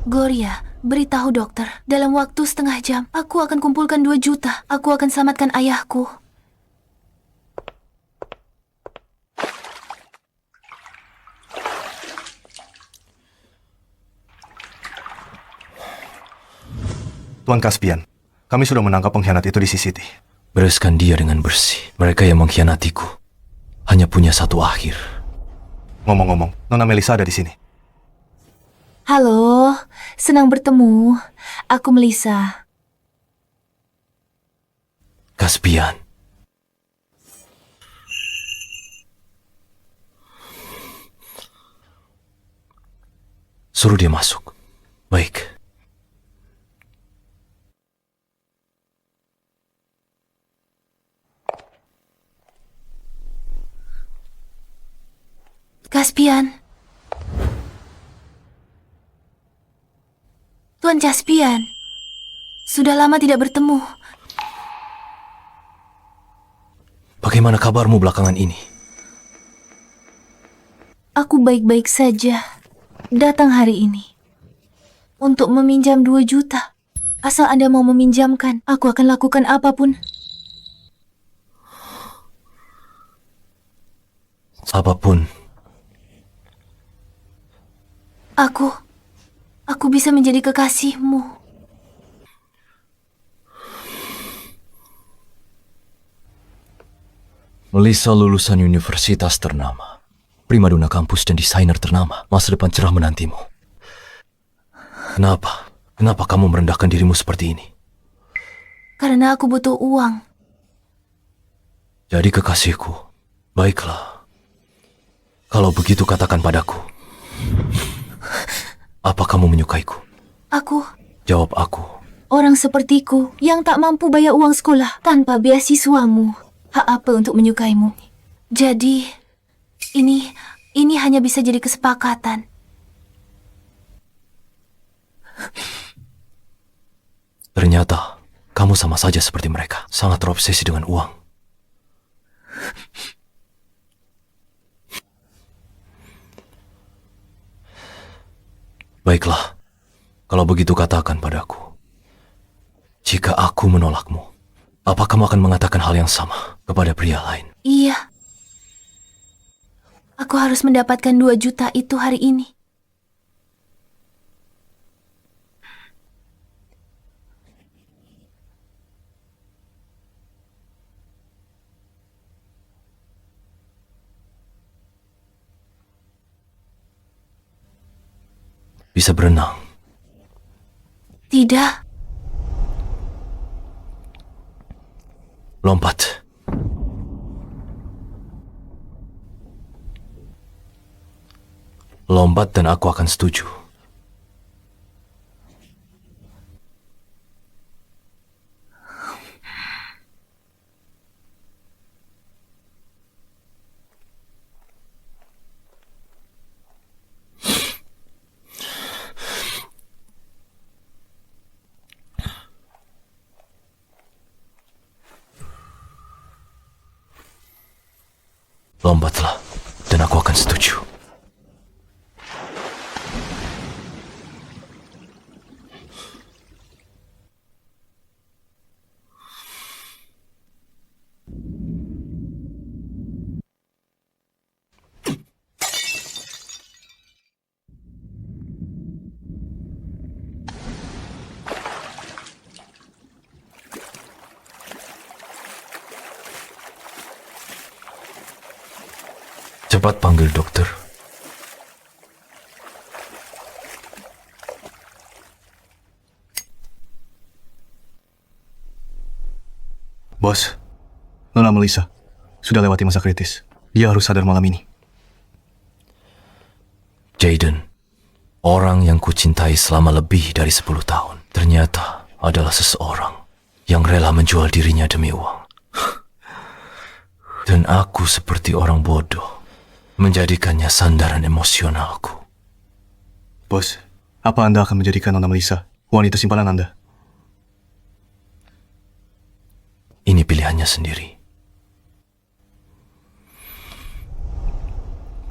Gloria, beritahu dokter. Dalam waktu setengah jam, aku akan kumpulkan 2 juta. Aku akan selamatkan ayahku. Tuan Caspian, kami sudah menangkap pengkhianat itu di CCTV. Bereskan dia dengan bersih. Mereka yang mengkhianatiku hanya punya satu akhir. Ngomong-ngomong, Nona Melissa ada di sini. Halo, senang bertemu. Aku Melissa. Caspian. Suruh dia masuk. Baik. Caspian. Tuan Caspian. Sudah lama tidak bertemu. Bagaimana kabarmu belakangan ini? Aku baik-baik saja. Datang hari ini untuk meminjam 2 juta. Asal Anda mau meminjamkan, aku akan lakukan apapun. Apapun. Aku bisa menjadi kekasihmu. Melissa lulusan universitas ternama, primadona kampus dan desainer ternama. Masa depan cerah menantimu. Kenapa? Kenapa kamu merendahkan dirimu seperti ini? Karena aku butuh uang. Jadi kekasihku, baiklah. Kalau begitu katakan padaku. Apa kamu menyukaiku? Aku, Jawab aku. orang sepertiku yang tak mampu bayar uang sekolah tanpa beasiswamu. Hak apa untuk menyukaimu? Jadi, ini hanya bisa jadi kesepakatan. Ternyata, kamu sama saja seperti mereka. Sangat terobsesi dengan uang. Baiklah, kalau begitu katakan padaku. Jika aku menolakmu, apa kamu akan mengatakan hal yang sama kepada pria lain? Iya. Aku harus mendapatkan 2 juta itu hari ini. Bisa berenang. Tidak. Lompat. Lompat dan aku akan setuju. Lombatlah, dan aku akan setuju. Cepat panggil dokter. Bos, Nona Melissa sudah lewati masa kritis. Dia harus sadar malam ini. Jaden, orang yang kucintai selama lebih dari 10 tahun, ternyata adalah seseorang yang rela menjual dirinya demi uang. Dan aku seperti orang bodoh, menjadikannya sandaran emosionalku. Bos, apa Anda akan menjadikan Nona Melissa wanita simpanan Anda? Ini pilihannya sendiri.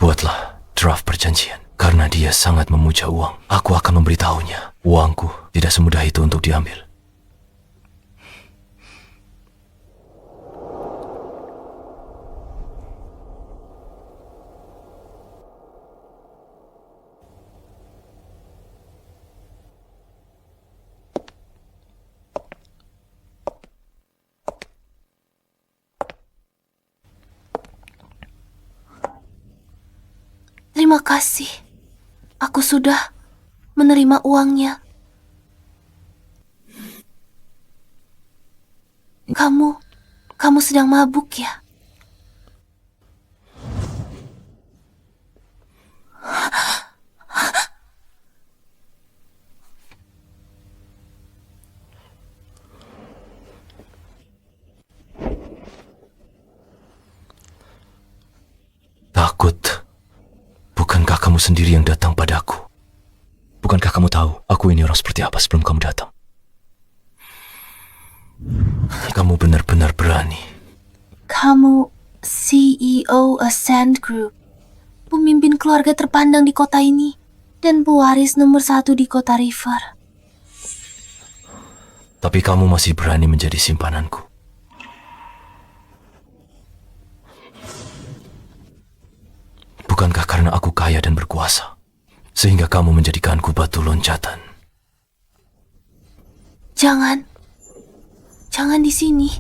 Buatlah draft perjanjian. Karena dia sangat memuja uang, aku akan memberitahunya. Uangku tidak semudah itu untuk diambil. Terima kasih. Aku sudah menerima uangnya. Kamu sedang mabuk ya? Takut. Bukankah kamu sendiri yang datang padaku? Bukankah kamu tahu aku ini orang seperti apa sebelum kamu datang? Kamu benar-benar berani. Kamu CEO Ascend Group, pemimpin keluarga terpandang di kota ini, dan pewaris nomor 1 di kota River. Tapi kamu masih berani menjadi simpananku. Bukankah karena aku kaya dan berkuasa, sehingga kamu menjadikanku batu loncatan? Jangan di sini.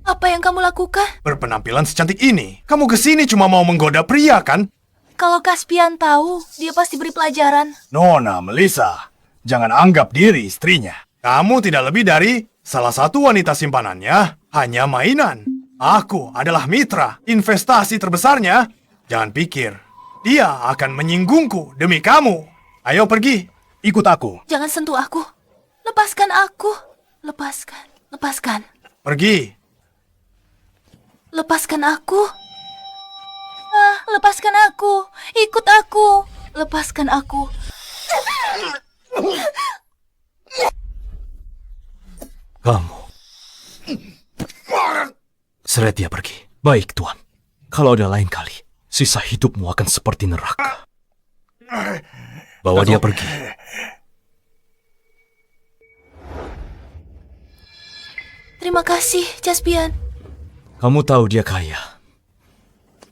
Apa yang kamu lakukan? Berpenampilan secantik ini, kamu kesini cuma mau menggoda pria, kan? Kalau Caspian tahu, dia pasti beri pelajaran. Nona, Melissa, jangan anggap diri istrinya. Kamu tidak lebih dari salah satu wanita simpanannya, hanya mainan. Aku adalah mitra, investasi terbesarnya. Jangan pikir, dia akan menyinggungku demi kamu. Ayo pergi, ikut aku. Jangan sentuh aku. Lepaskan aku. Lepaskan. Pergi. Lepaskan aku. Lepaskan aku. Ikut aku. Lepaskan aku. Kamu. Seret dia pergi. Baik, Tuan. Kalau ada lain kali, sisa hidupmu akan seperti neraka. Bawa dia pergi. Terima kasih, Caspian. Kamu tahu dia kaya.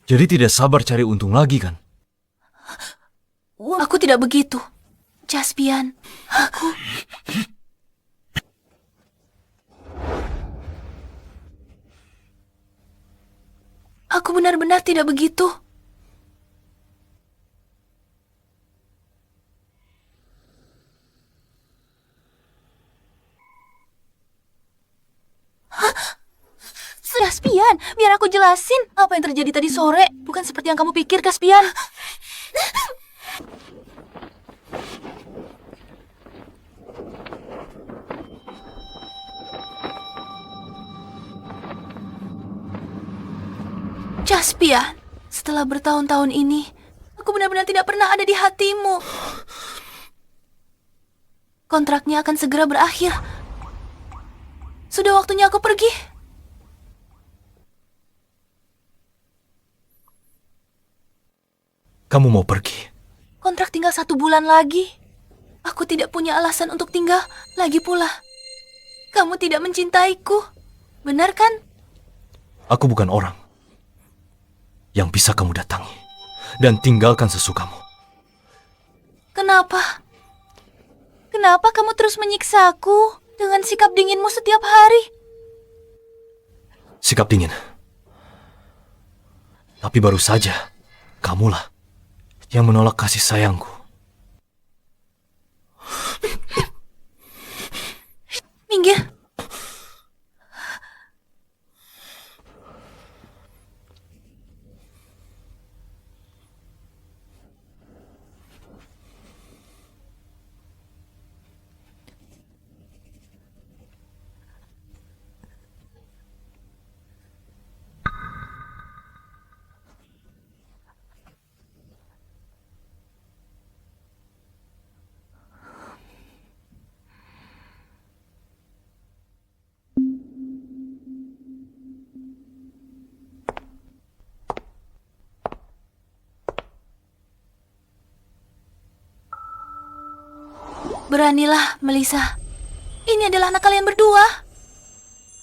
Jadi tidak sabar cari untung lagi, kan? Aku tidak begitu, Caspian. Aku benar-benar tidak begitu. Caspian, biar aku jelasin apa yang terjadi tadi sore. Bukan seperti yang kamu pikir, Caspian. Caspian, setelah bertahun-tahun ini, aku benar-benar tidak pernah ada di hatimu. Kontraknya akan segera berakhir. Sudah waktunya aku pergi. Kamu mau pergi? Kontrak tinggal 1 bulan lagi. Aku tidak punya alasan untuk tinggal lagi pula. Kamu tidak mencintaiku, benar kan? Aku bukan orang yang bisa kamu datangi dan tinggalkan sesukamu. Kenapa? Kenapa kamu terus menyiksa aku dengan sikap dinginmu setiap hari? Sikap dingin. Tapi baru saja, kamulah yang menolak kasih sayangku. Minggir. Beranilah, Melissa. Ini adalah anak kalian berdua.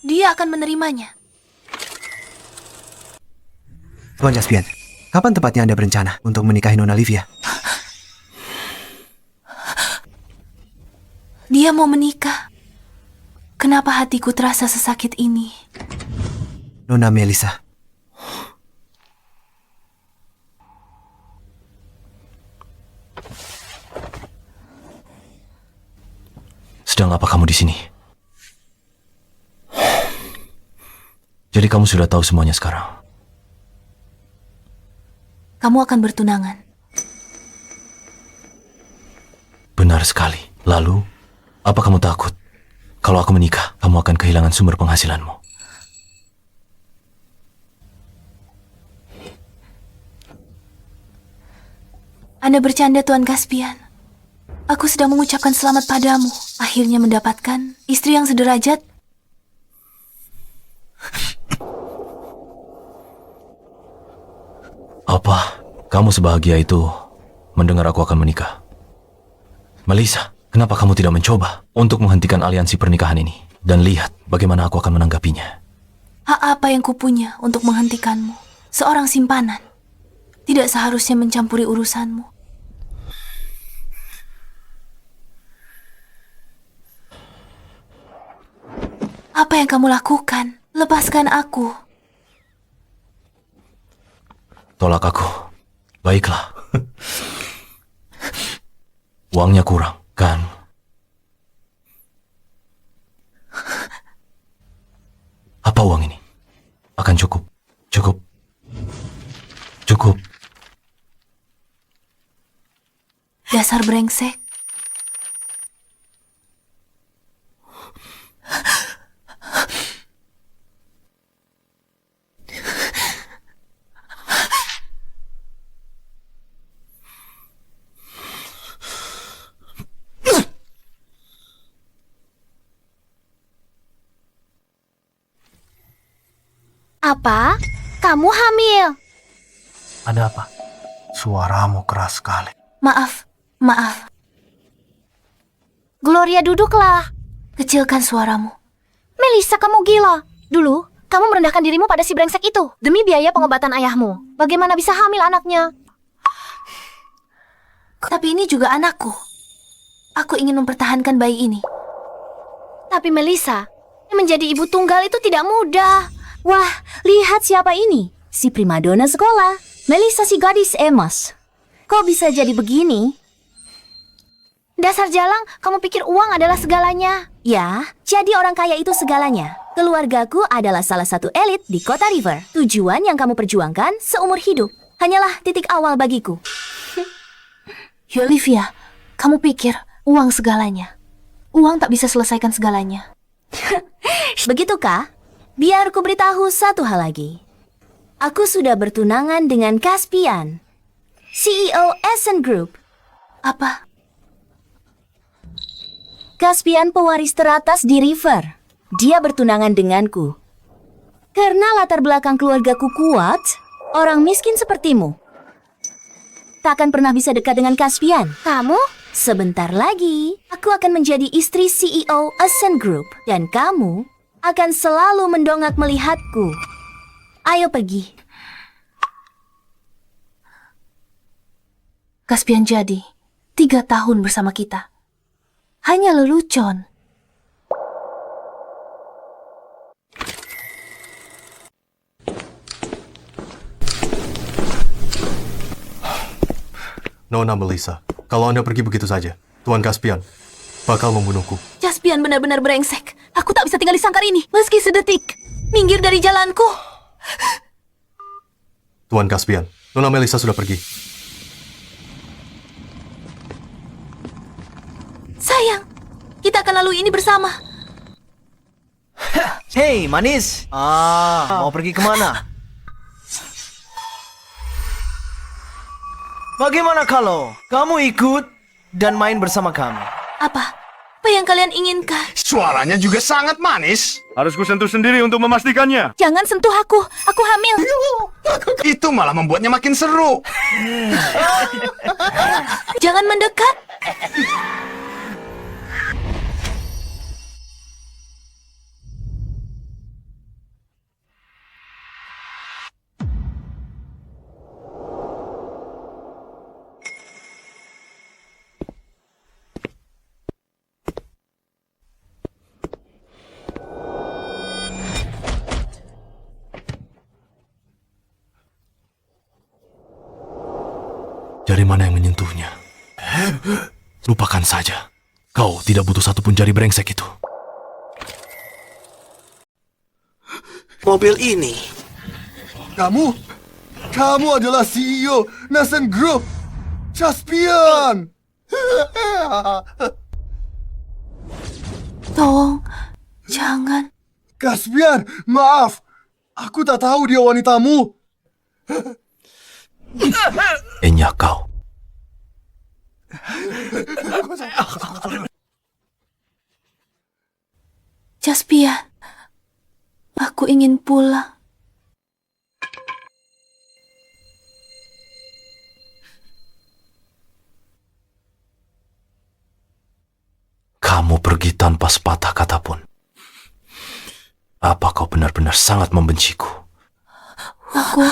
Dia akan menerimanya. Tuan Caspian, kapan tepatnya Anda berencana untuk menikahi Nona Livia? Dia mau menikah. Kenapa hatiku terasa sesakit ini? Nona Melissa. Sedang apa kamu di sini? Jadi kamu sudah tahu semuanya sekarang. Kamu akan bertunangan. Benar sekali. Lalu, apa kamu takut? Kalau aku menikah, kamu akan kehilangan sumber penghasilanmu. Anda bercanda, Tuan Caspian. Aku sedang mengucapkan selamat padamu. Akhirnya mendapatkan istri yang sederajat. Apa kamu sebahagia itu mendengar aku akan menikah? Melissa, kenapa kamu tidak mencoba untuk menghentikan aliansi pernikahan ini? Dan lihat bagaimana aku akan menanggapinya. Hak apa yang kupunya untuk menghentikanmu? Seorang simpanan. Tidak seharusnya mencampuri urusanmu. Apa yang kamu lakukan? Lepaskan aku. Tolak aku. Baiklah. Uangnya kurang, kan? Apa uang ini? Akan cukup. Cukup. Cukup. Dasar brengsek. Apa? Kamu hamil? Ada apa? Suaramu keras sekali. Maaf. Gloria, duduklah. Kecilkan suaramu. Melissa, kamu gila. Dulu, kamu merendahkan dirimu pada si brengsek itu demi biaya pengobatan ayahmu. Bagaimana bisa hamil anaknya? Tapi ini juga anakku. Aku ingin mempertahankan bayi ini. Tapi Melissa, menjadi ibu tunggal itu tidak mudah. Wah, lihat siapa ini. Si primadona sekolah. Melissa si gadis emas. Kok bisa jadi begini? Dasar jalang, kamu pikir uang adalah segalanya? Ya, jadi orang kaya itu segalanya. Keluargaku adalah salah satu elit di kota River. Tujuan yang kamu perjuangkan seumur hidup hanyalah titik awal bagiku. Olivia, kamu pikir uang segalanya? Uang tak bisa selesaikan segalanya. Begitukah? Biar ku beritahu satu hal lagi. Aku sudah bertunangan dengan Caspian, CEO Essen Group. Apa? Caspian pewaris teratas di River. Dia bertunangan denganku. Karena latar belakang keluargaku kuat, orang miskin sepertimu takkan pernah bisa dekat dengan Caspian. Kamu? Sebentar lagi, aku akan menjadi istri CEO Essen Group. Dan kamu akan selalu mendongak melihatku. Ayo pergi. Caspian jadi 3 tahun bersama kita. Hanya lelucon. Nona Melissa, kalau Anda pergi begitu saja, Tuan Caspian bakal membunuhku. Caspian benar-benar brengsek. Aku tak bisa tinggal di sangkar ini, meski sedetik. Minggir dari jalanku. Tuan Caspian, Nona Melissa sudah pergi. Sayang, kita akan lalui ini bersama. Hei, manis. Mau pergi kemana? Bagaimana kalau kamu ikut dan main bersama kami? Apa? Apa yang kalian inginkan? Suaranya juga sangat manis. Harus kusentuh sendiri untuk memastikannya. Jangan sentuh aku hamil. Itu malah membuatnya makin seru. Jangan mendekat. Jari mana yang menyentuhnya? Lupakan saja. Kau tidak butuh satupun jari brengsek itu. Mobil ini. Kamu adalah CEO Nasen Group. Caspian. Tolong, jangan. Caspian, maaf. Aku tak tahu dia wanitamu. Enya kau. Caspian, aku ingin pulang. Kamu pergi tanpa sepatah kata pun. Apa kau benar-benar sangat membenciku? Aku...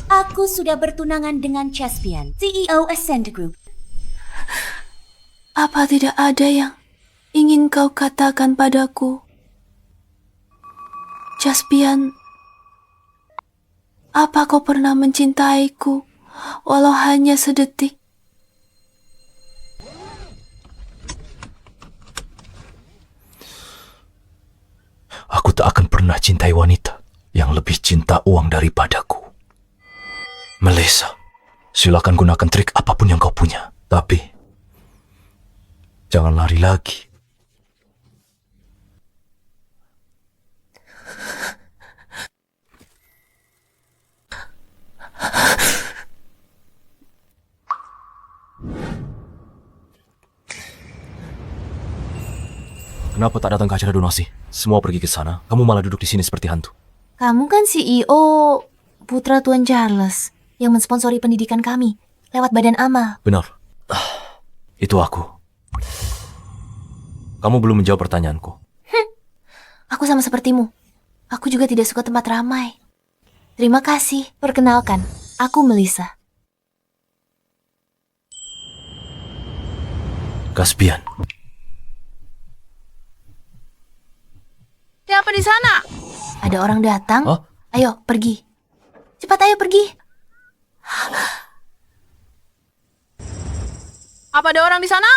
Aku sudah bertunangan dengan Caspian, CEO Ascend Group. Apa tidak ada yang ingin kau katakan padaku? Caspian, apa kau pernah mencintaiku, walau hanya sedetik? Aku tak akan pernah cintai wanita yang lebih cinta uang daripadaku. Melissa, silakan gunakan trik apapun yang kau punya. Tapi, jangan lari lagi. Kenapa tak datang ke acara donasi? Semua pergi ke sana, kamu malah duduk di sini seperti hantu. Kamu kan CEO putra Tuan Charles yang mensponsori pendidikan kami lewat badan amal. Benar. Itu aku. Kamu belum menjawab pertanyaanku. Aku sama sepertimu. Aku juga tidak suka tempat ramai. Terima kasih. Perkenalkan, aku Melissa. Caspian. Siapa di sana? Ada orang datang. Hah? Ayo, pergi. Cepat, ayo pergi. Apa ada orang di sana?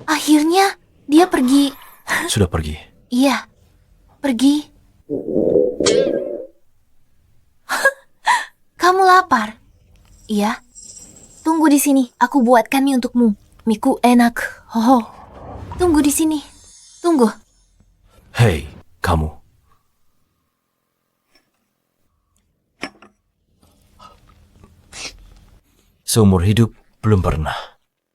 Akhirnya, dia pergi. Sudah pergi. Iya, pergi. Kamu lapar? Iya. Tunggu di sini. Aku buatkan mie untukmu. Miku enak. Hoho. Tunggu di sini. Tunggu. Hei, kamu. Seumur hidup belum pernah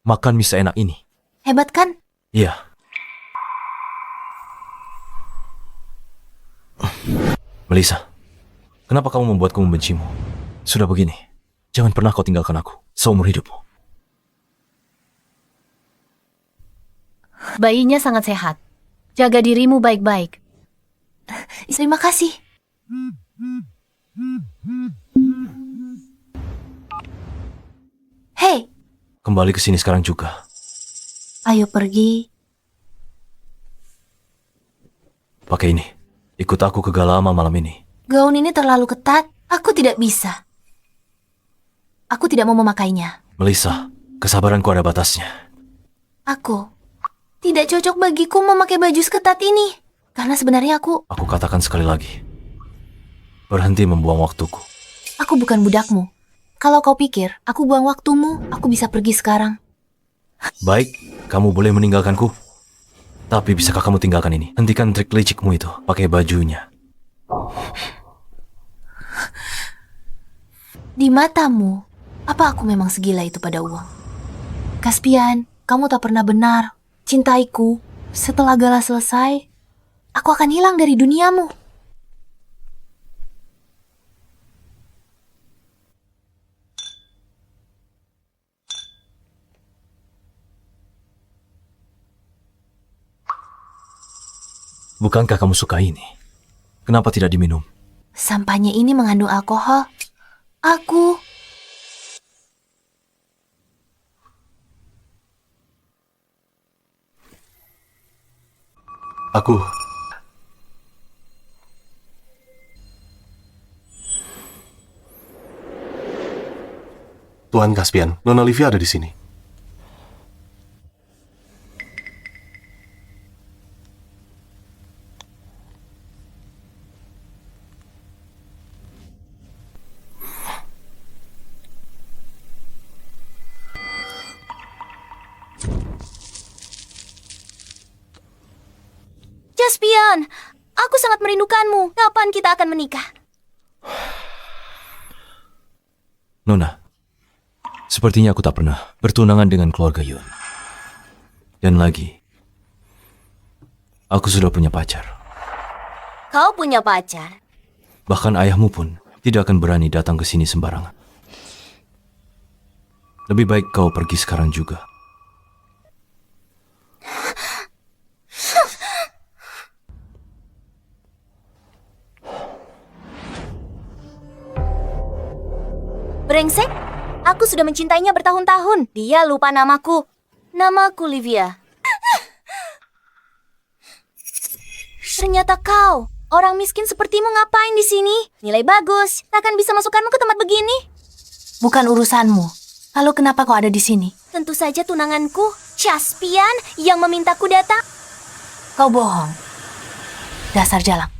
makan mie seenak ini. Hebat kan? Iya. Melissa, kenapa kamu membuatku membencimu? Sudah begini, jangan pernah kau tinggalkan aku seumur hidupmu. Bayinya sangat sehat. Jaga dirimu baik-baik. Terima kasih. Hei, Kembali ke sini sekarang juga. ayo pergi. Pakai ini. Ikut aku ke Galama malam ini. Gaun ini terlalu ketat. Aku tidak bisa. Aku tidak mau memakainya. Melissa, kesabaranku ada batasnya. Aku tidak cocok bagiku memakai baju seketat ini. Karena sebenarnya aku Katakan sekali lagi. Berhenti membuang waktuku. Aku bukan budakmu. Kalau kau pikir aku buang waktumu, aku bisa pergi sekarang. Baik, kamu boleh meninggalkanku. Tapi bisakah kamu tinggalkan ini? Hentikan trik licikmu itu. Pakai bajunya. Di matamu, apa aku memang segila itu pada uang? Kaspian, kamu tak pernah benar. Cintaiku, setelah gala selesai, aku akan hilang dari duniamu. Bukankah kamu suka ini? Kenapa tidak diminum? Sampahnya ini mengandung alkohol. Aku Tuan Caspian, Nona Livia ada di sini. Caspian, aku sangat merindukanmu. Kapan kita akan menikah? Nona, sepertinya aku tak pernah bertunangan dengan keluarga Yun. Dan lagi, aku sudah punya pacar. Kau punya pacar? Bahkan ayahmu pun tidak akan berani datang ke sini sembarangan. Lebih baik kau pergi sekarang juga. Brengsek, aku sudah mencintainya bertahun-tahun. Dia lupa namaku. Namaku Livia. Ternyata kau, orang miskin sepertimu ngapain di sini? Nilai bagus, takkan bisa masukkanmu ke tempat begini? bukan urusanmu. Lalu kenapa kau ada di sini? Tentu saja tunanganku, Caspian, yang memintaku datang. Kau bohong. Dasar jalang.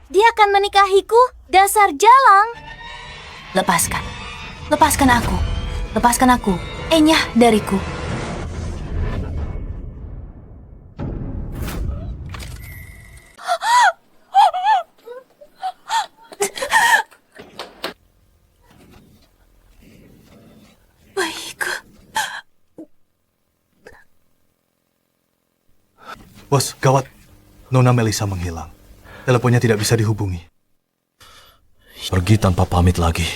Dia akan menikahiku, dasar jalang. Lepaskan. Lepaskan aku. Lepaskan aku. Enyah dariku. Baikku. Bos, gawat. Nona Melissa menghilang. Teleponnya tidak bisa dihubungi. Pergi tanpa pamit lagi.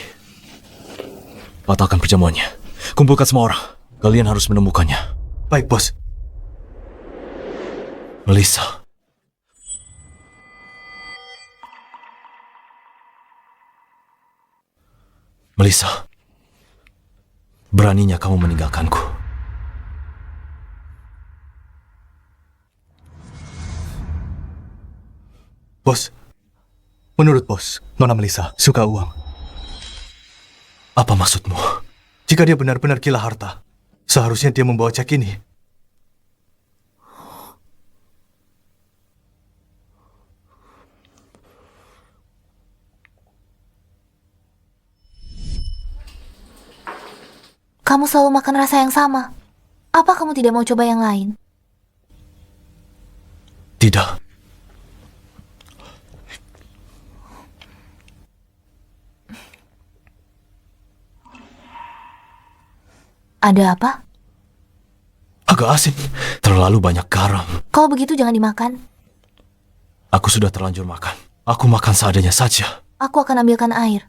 Patahkan perjamuannya. Kumpulkan semua orang. Kalian harus menemukannya. Baik, bos. Melissa. Melissa. Beraninya kamu meninggalkanku. Bos, menurut bos, Nona Melissa suka uang. Apa maksudmu? Jika dia benar-benar gila harta, seharusnya dia membawa cek ini. Kamu selalu makan rasa yang sama. Apa kamu tidak mau coba yang lain? Tidak. Ada apa? Agak asin. Terlalu banyak garam. Kalau begitu jangan dimakan. Aku sudah terlanjur makan. Aku makan seadanya saja. Aku akan ambilkan air.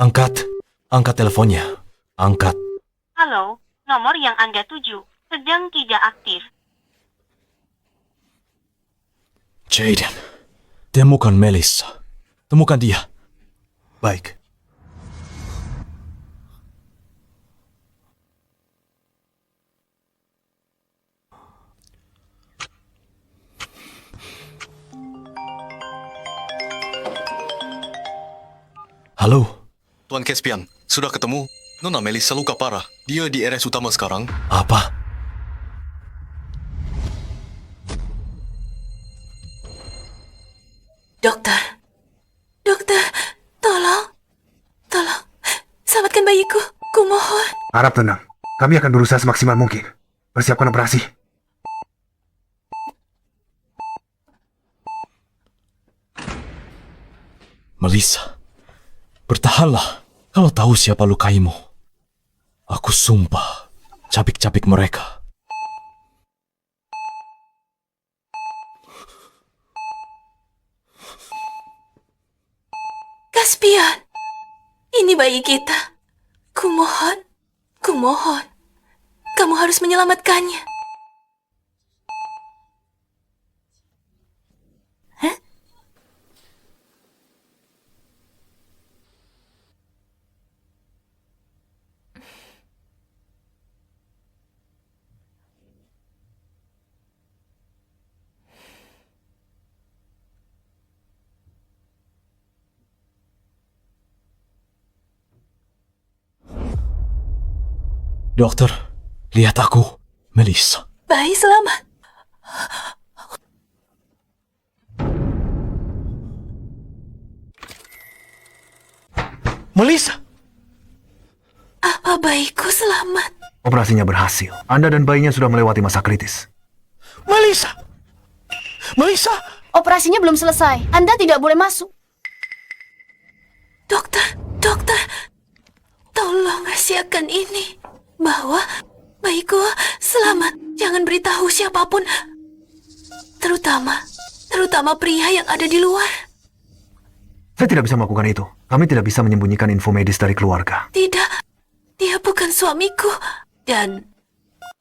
Angkat. Angkat teleponnya. Angkat. Halo, nomor yang Anda tuju sedang tidak aktif. Jaden. Temukan Melissa. Temukan dia. Baik. Halo. Tuan Caspian, sudah ketemu? Nona Melissa luka parah. Dia di RS utama sekarang. Apa? Dokter. Dokter, tolong. Tolong. Selamatkan bayiku. Kumohon. Harap tenang. Kami akan berusaha semaksimal mungkin. Persiapkan operasi. Melissa. Bertahanlah. Kalau tahu siapa lukaimu. Aku sumpah. Capik-capik mereka. Caspian. Ini bayi kita. Kumohon. Kumohon. Kamu harus menyelamatkannya. Hah? Dokter, lihat aku. Melissa. Bayi selamat. Melissa! Apa bayiku selamat? Operasinya berhasil. Anda dan bayinya sudah melewati masa kritis. Melissa! Melissa! Operasinya belum selesai. Anda tidak boleh masuk. Dokter, tolong rahasiakan ini. Bahwa bayiku selamat. Jangan beritahu siapapun. Terutama pria yang ada di luar. Saya tidak bisa melakukan itu. Kami tidak bisa menyembunyikan info medis dari keluarga. Tidak, dia bukan suamiku. Dan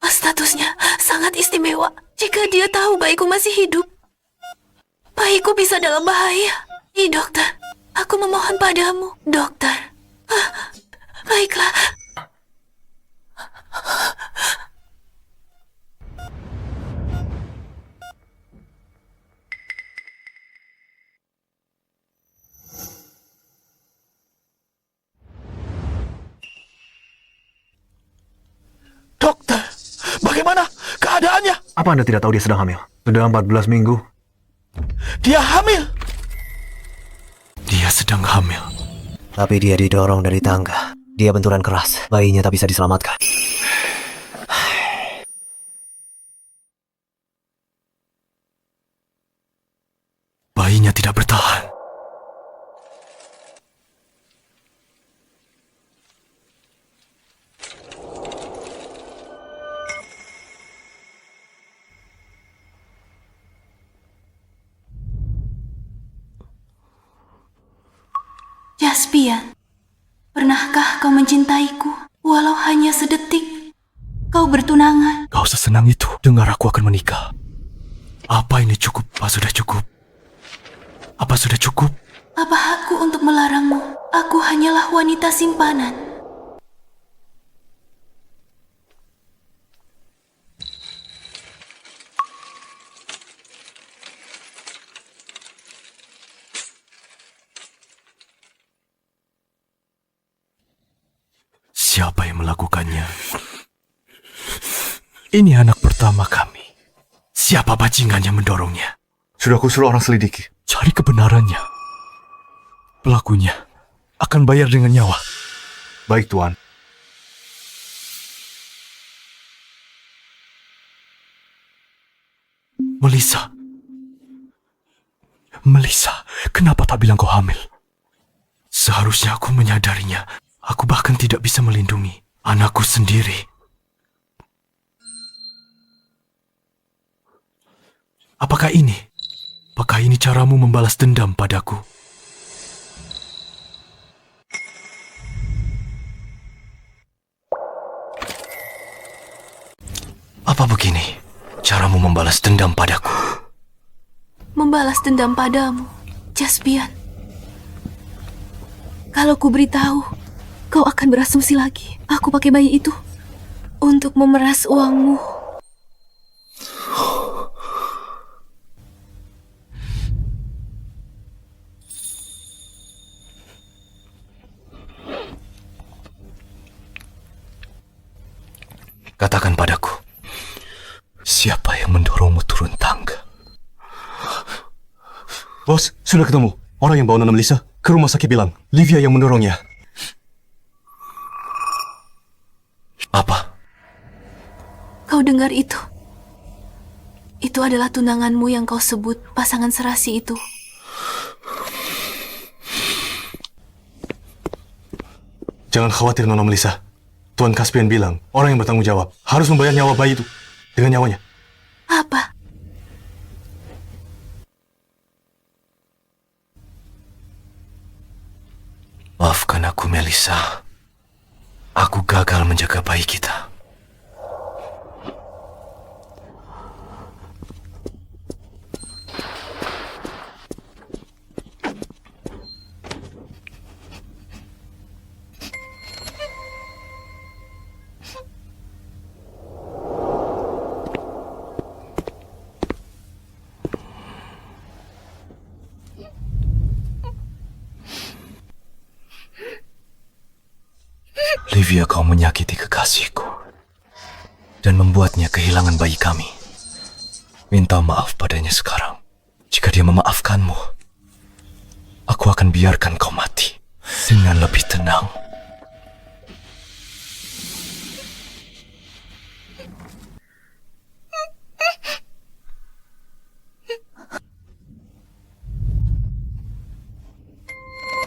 statusnya sangat istimewa. Jika dia tahu bayiku masih hidup, bayiku bisa dalam bahaya. Dokter, aku memohon padamu, dokter. Baiklah. Dokter, bagaimana keadaannya? Apa Anda tidak tahu dia sedang hamil? Sudah 14 minggu. Dia hamil. Dia sedang hamil. Tapi dia didorong dari tangga. Dia benturan keras. Bayinya tak bisa diselamatkan. Bayinya tidak bertahan. Caspian, pernahkah kau mencintaiku? Walau hanya sedetik. Kau bertunangan. Kau sesenang itu. Dengar, aku akan menikah. Apa ini cukup? Apa sudah cukup? Apa sudah cukup? Apa hakku untuk melarangmu? Aku hanyalah wanita simpanan. siapa yang melakukannya. Ini anak pertama kami. Siapa bajingan yang mendorongnya? Sudah aku suruh orang selidiki. Cari kebenarannya. Pelakunya akan bayar dengan nyawa. Baik, Tuan. Melissa. Melissa, kenapa tak bilang kau hamil? Seharusnya aku menyadarinya. Aku bahkan tidak bisa melindungi anakku sendiri. Apakah ini caramu membalas dendam padaku? Apa begini caramu membalas dendam padaku? Membalas dendam padamu, Caspian. Kalau ku beritahu, kau akan berasumsi lagi. Aku pakai bayi itu untuk memeras uangmu. Katakan padaku, siapa yang mendorongmu turun tangga? Bos, sudah ketemu. Orang yang bawa Nona Melissa ke rumah sakit bilang, Livia yang mendorongnya. Apa? Kau dengar itu? Itu adalah tunanganmu yang kau sebut pasangan serasi itu. Jangan khawatir, Nona Melissa. Tuan Caspian bilang, orang yang bertanggung jawab harus membayar nyawa bayi itu dengan nyawanya. Apa? Maafkan aku, Melissa. Aku gagal menjaga bayi kita. Livia, kau menyakiti kekasihku dan membuatnya kehilangan bayi kami. Minta maaf padanya sekarang. Jika dia memaafkanmu, aku akan biarkan kau mati dengan lebih tenang.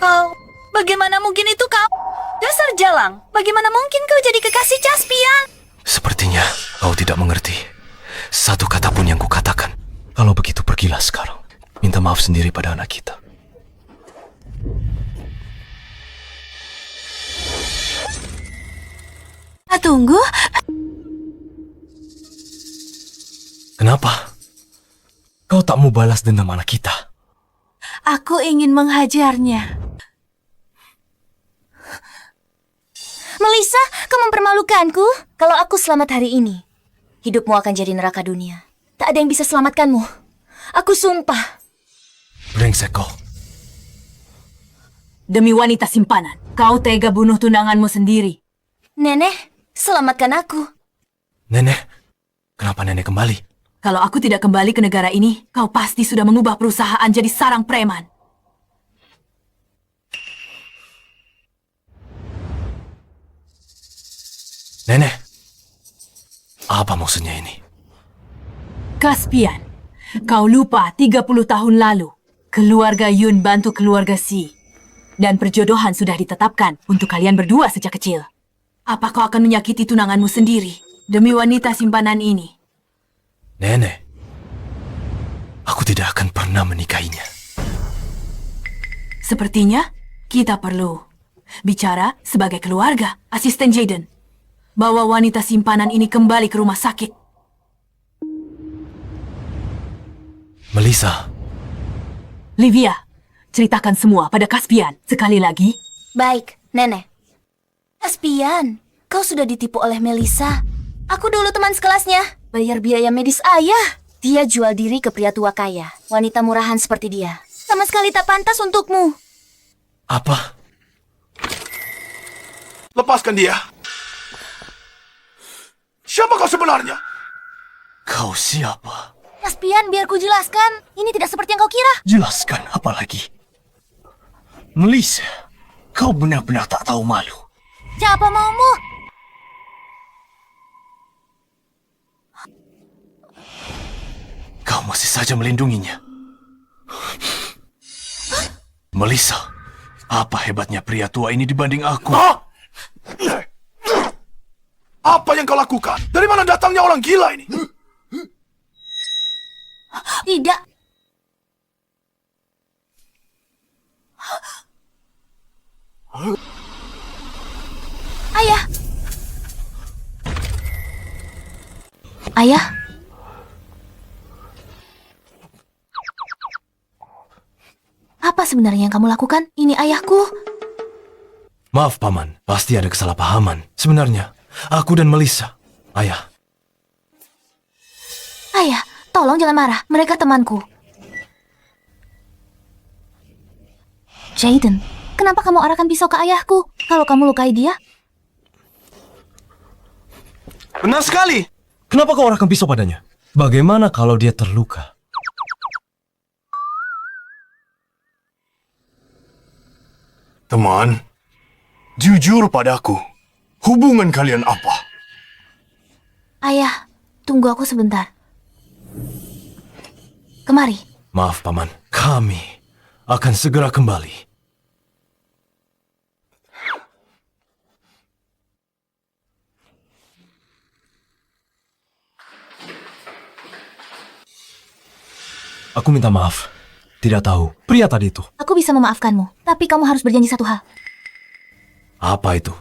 Kau, bagaimana mungkin itu kau? Dasar jalang, bagaimana mungkin kau jadi kekasih Caspian? Sepertinya kau tidak mengerti satu kata pun yang kukatakan. Kalau begitu pergilah sekarang. Minta maaf sendiri pada anak kita. Tunggu. Kenapa? Kau tak mau balas dendam anak kita? Aku ingin menghajarnya. Melissa, kau mempermalukanku. Kalau aku selamat hari ini, hidupmu akan jadi neraka dunia. Tak ada yang bisa selamatkanmu. Aku sumpah. Brengsek kau. Demi wanita simpanan, kau tega bunuh tunanganmu sendiri. Nenek, selamatkan aku. Nenek, kenapa nenek kembali? Kalau aku tidak kembali ke negara ini, kau pasti sudah mengubah perusahaan jadi sarang preman. Nenek, apa maksudnya ini? Caspian, kau lupa 30 tahun lalu, keluarga Yun bantu keluarga Si. Dan perjodohan sudah ditetapkan untuk kalian berdua sejak kecil. Apa kau akan menyakiti tunanganmu sendiri demi wanita simpanan ini? Nenek, aku tidak akan pernah menikahinya. Sepertinya kita perlu bicara sebagai keluarga. Asisten Jaden, bawa wanita simpanan ini kembali ke rumah sakit. Melissa. Livia, ceritakan semua pada Caspian sekali lagi. Baik, Nenek. Caspian, kau sudah ditipu oleh Melissa. Aku dulu teman sekelasnya. Bayar biaya medis ayah. Dia jual diri ke pria tua kaya. Wanita murahan seperti dia. Sama sekali tak pantas untukmu. Apa? Lepaskan dia. Siapa kau sebenarnya? Kau siapa? Caspian, biar ku jelaskan. Ini tidak seperti yang kau kira. Jelaskan apa lagi? Melissa, kau benar-benar tak tahu malu. Siapa maumu? Kau masih saja melindunginya. Melissa, apa hebatnya pria tua ini dibanding aku? Apa yang kau lakukan? Dari mana datangnya orang gila ini? Tidak. Ayah. Ayah. Apa sebenarnya yang kamu lakukan? Ini ayahku. Maaf, Paman. Pasti ada kesalahpahaman. Sebenarnya, aku dan Melissa. Ayah. Ayah, tolong jangan marah. Mereka temanku. Jaden, kenapa kamu arahkan pisau ke ayahku? Kalau kamu lukai dia? Benar sekali. Kenapa kau arahkan pisau padanya? Bagaimana kalau dia terluka? Teman, jujur padaku. Hubungan kalian apa? Ayah, tunggu aku sebentar. Kemari. Maaf, Paman. Kami akan segera kembali. Aku minta maaf. Tidak tahu. Pria tadi itu. Aku bisa memaafkanmu, tapi kamu harus berjanji satu hal. Apa itu?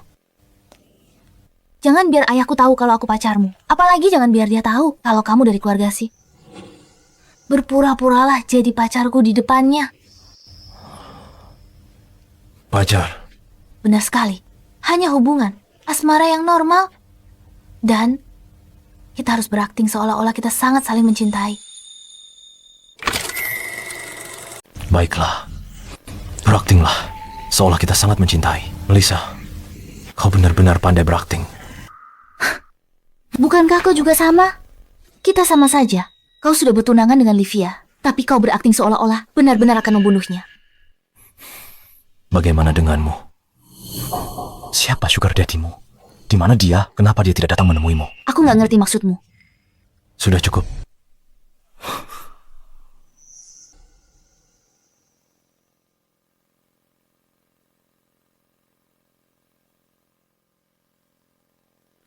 Jangan biar ayahku tahu kalau aku pacarmu. Apalagi jangan biar dia tahu kalau kamu dari keluarga Si. Berpura-puralah jadi pacarku di depannya. Pacar. Benar sekali. Hanya hubungan. Asmara yang normal. Dan kita harus berakting seolah-olah kita sangat saling mencintai. Baiklah. Beraktinglah. Seolah kita sangat mencintai. Melissa, kau benar-benar pandai berakting. Bukankah kau juga sama? Kita sama saja. Kau sudah bertunangan dengan Livia, tapi kau berakting seolah-olah benar-benar akan membunuhnya. Bagaimana denganmu? Siapa sugar daddy-mu? Di mana dia? Kenapa dia tidak datang menemuimu? Aku nggak ngerti maksudmu. Sudah cukup.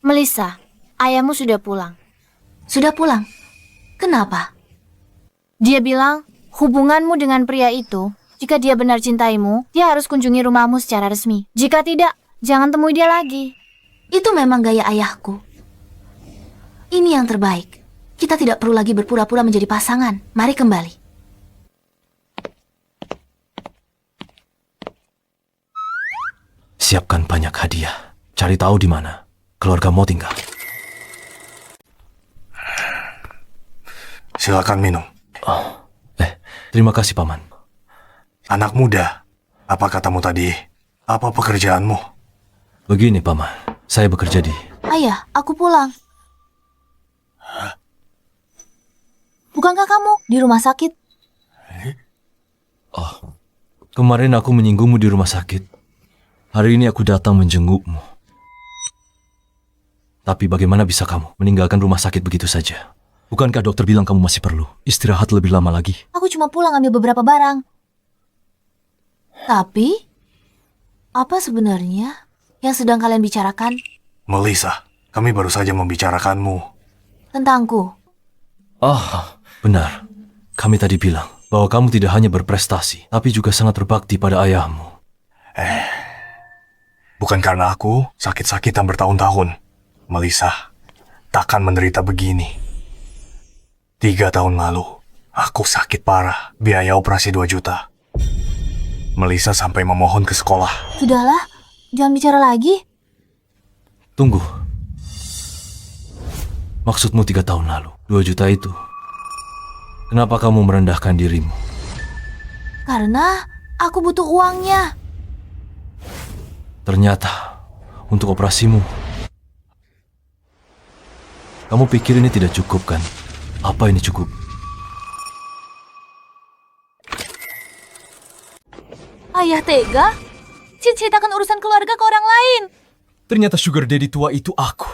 Melissa, ayahmu sudah pulang. Sudah pulang? Kenapa? Dia bilang, hubunganmu dengan pria itu, jika dia benar cintaimu, dia harus kunjungi rumahmu secara resmi. Jika tidak, jangan temui dia lagi. Itu memang gaya ayahku. Ini yang terbaik. Kita tidak perlu lagi berpura-pura menjadi pasangan. Mari kembali. Siapkan banyak hadiah. Cari tahu di mana keluarga mau tinggal. Silakan minum. Oh, terima kasih, Paman. Anak muda, apa katamu tadi? Apa pekerjaanmu? Begini, Paman. Saya bekerja di... Ayah, aku pulang. Bukankah kamu di rumah sakit? Oh, kemarin aku menyinggungmu di rumah sakit. Hari ini aku datang menjengukmu. Tapi bagaimana bisa kamu meninggalkan rumah sakit begitu saja? Bukankah dokter bilang kamu masih perlu istirahat lebih lama lagi? Aku cuma pulang ambil beberapa barang. Tapi, apa sebenarnya yang sedang kalian bicarakan? Melissa, kami baru saja membicarakanmu. Tentangku. Oh, benar. Kami tadi bilang bahwa kamu tidak hanya berprestasi, tapi juga sangat berbakti pada ayahmu. Bukan karena aku sakit-sakitan bertahun-tahun. Melissa, takkan menderita begini. 3 tahun lalu, aku sakit parah, biaya operasi 2 juta. Melissa sampai memohon ke sekolah. Sudahlah, jangan bicara lagi. Tunggu. Maksudmu 3 tahun lalu, 2 juta itu. Kenapa kamu merendahkan dirimu? Karena aku butuh uangnya. Ternyata, untuk operasimu, Kamu pikir ini tidak cukup kan? Apa ini cukup? Ayah tega? Ceritakan urusan keluarga ke orang lain. Ternyata sugar daddy tua itu aku.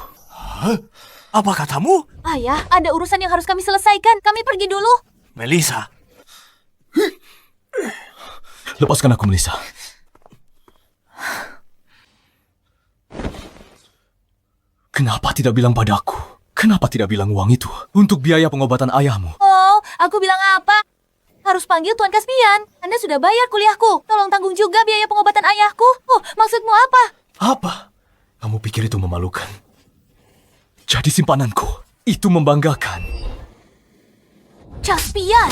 Apa katamu? Ayah, ada urusan yang harus kami selesaikan. Kami pergi dulu. Melissa, Lepaskan aku, Melissa. Kenapa tidak bilang padaku? Kenapa tidak bilang uang itu untuk biaya pengobatan ayahmu? Oh, aku bilang apa? Harus panggil Tuan Kaspian. Anda sudah bayar kuliahku. Tolong tanggung juga biaya pengobatan ayahku. Oh, maksudmu apa? Apa? Kamu pikir itu memalukan? Jadi simpananku, itu membanggakan. Kaspian.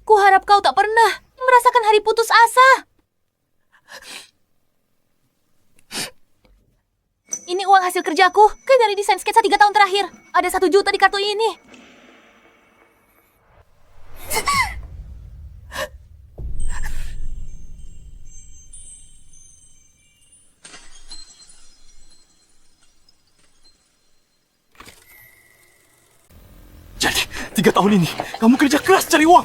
Kuharap kau tak pernah merasakan hari putus asa. Ini uang hasil kerjaku dari desain sketsa 3 tahun terakhir. Ada 1 juta di kartu ini. Jadi, 3 tahun ini, kamu kerja keras cari uang.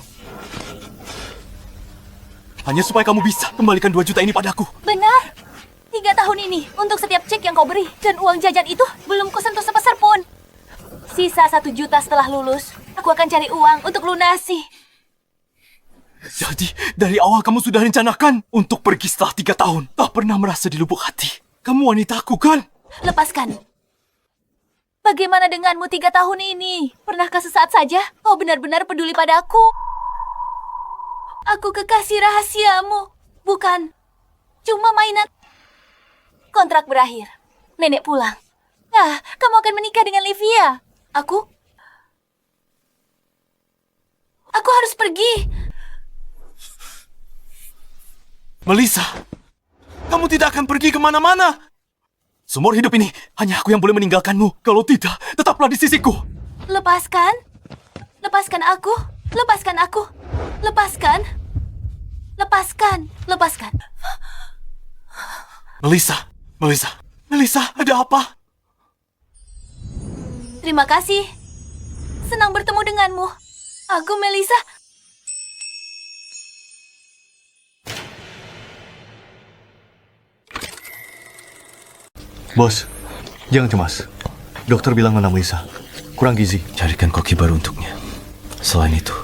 Hanya supaya kamu bisa kembalikan 2 juta ini padaku. Benar. 3 tahun ini untuk setiap cek yang kau beri. Dan uang jajan itu belum kusentuh sepeser pun. Sisa 1 juta setelah lulus, aku akan cari uang untuk lunasi. Jadi, dari awal kamu sudah rencanakan untuk pergi setelah 3 tahun. Tak pernah merasa di lubuk hati. Kamu wanitaku, kan? Lepaskan. Bagaimana denganmu 3 tahun ini? Pernahkah sesaat saja kau benar-benar peduli padaku? Aku kekasih rahasiamu, bukan cuma mainan. Kontrak berakhir. Nenek pulang. Nah, kamu akan menikah dengan Livia. Aku harus pergi. Melissa, kamu tidak akan pergi kemana-mana. Seumur hidup ini, hanya aku yang boleh meninggalkanmu. Kalau tidak, tetaplah di sisiku. Lepaskan. Lepaskan aku. Lepaskan aku. Lepaskan. Lepaskan. Lepaskan. Melissa, ada apa? Terima kasih. Senang bertemu denganmu. Aku Melissa. Bos, jangan cemas. Dokter bilang Nona Melissa kurang gizi. Carikan koki baru untuknya. Selain itu,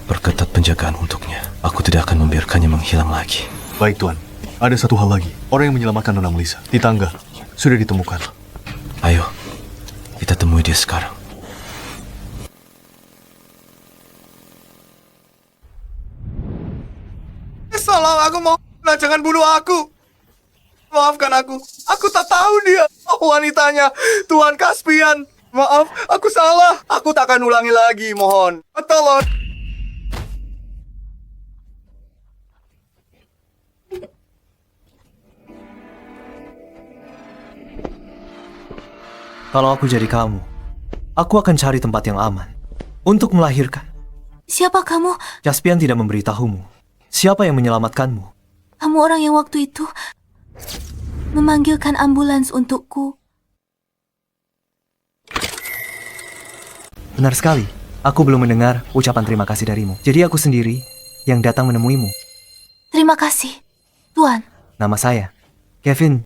perketat penjagaan untuknya. Aku tidak akan membiarkannya menghilang lagi. Baik, Tuan. Ada satu hal lagi. Orang yang menyelamatkan Nona Melissa di tangga sudah ditemukan. Ayo, kita temui dia sekarang. salah, aku mau. Nah, jangan bunuh aku. Maafkan aku. Aku tak tahu dia. Wanitanya, Tuan Kaspian. Maaf, aku salah. Aku tak akan ulangi lagi, mohon. Tolong. Kalau aku jadi kamu, aku akan cari tempat yang aman untuk melahirkan. Siapa kamu? Caspian tidak memberitahumu. Siapa yang menyelamatkanmu? Kamu orang yang waktu itu memanggilkan ambulans untukku. Benar sekali. Aku belum mendengar ucapan terima kasih darimu. Jadi aku sendiri yang datang menemuimu. Terima kasih, Tuan. Nama saya Kevin.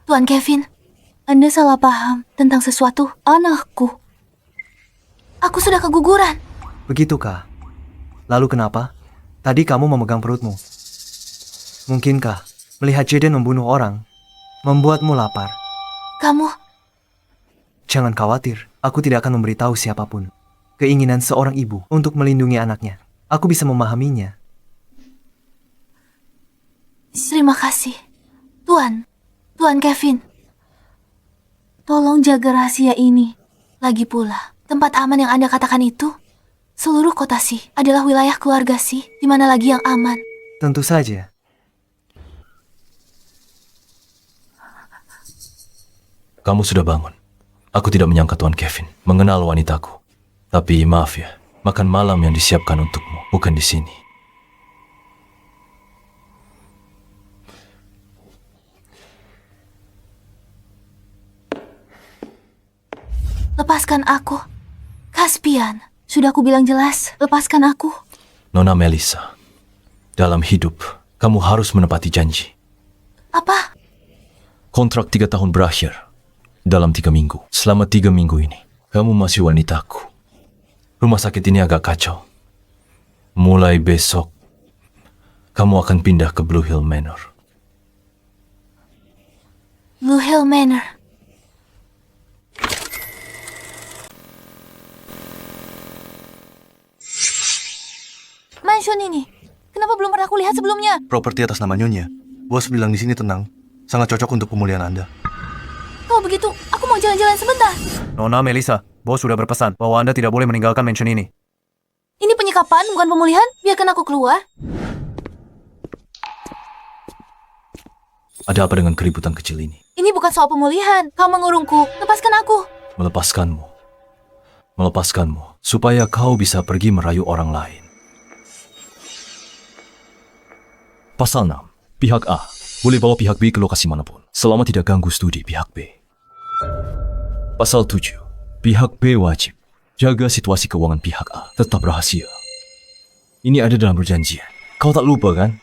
Tuan Kevin, Anda salah paham tentang sesuatu anakku. Aku sudah keguguran. Begitukah? Lalu kenapa? Tadi kamu memegang perutmu. Mungkinkah melihat Jaden membunuh orang membuatmu lapar? Kamu... Jangan khawatir, aku tidak akan memberitahu siapapun. Keinginan seorang ibu untuk melindungi anaknya. Aku bisa memahaminya. Terima kasih, Tuan. Tuan Kevin. Tolong jaga rahasia ini. Lagi pula, tempat aman yang Anda katakan itu, seluruh kota Si adalah wilayah keluarga Si, di mana lagi yang aman. Tentu saja. Kamu sudah bangun. Aku tidak menyangka Tuan Kevin mengenal wanitaku. Tapi maaf ya, makan malam yang disiapkan untukmu bukan di sini. Lepaskan aku. Caspian, sudah aku bilang jelas, lepaskan aku. Nona Melissa, dalam hidup, kamu harus menepati janji. Apa? Kontrak 3 tahun berakhir dalam 3 minggu. Selama 3 minggu ini, kamu masih wanitaku. Rumah sakit ini agak kacau. Mulai besok, kamu akan pindah ke Blue Hill Manor. Blue Hill Manor. Mansion ini, kenapa belum pernah aku lihat sebelumnya? Properti atas nama Nyonya. Bos bilang di sini tenang. Sangat cocok untuk pemulihan Anda. Kalau begitu, aku mau jalan-jalan sebentar. Nona Melissa, bos sudah berpesan bahwa Anda tidak boleh meninggalkan mansion ini. Ini penyekapan, bukan pemulihan. Biarkan aku keluar. Ada apa dengan keributan kecil ini? Ini bukan soal pemulihan. Kau mengurungku. Lepaskan aku. Melepaskanmu. Melepaskanmu, supaya kau bisa pergi merayu orang lain. Pasal 6. Pihak A boleh bawa pihak B ke lokasi manapun, selama tidak ganggu studi pihak B. Pasal 7. Pihak B wajib jaga situasi keuangan pihak A tetap rahasia. Ini ada dalam perjanjian. Kau tak lupa kan?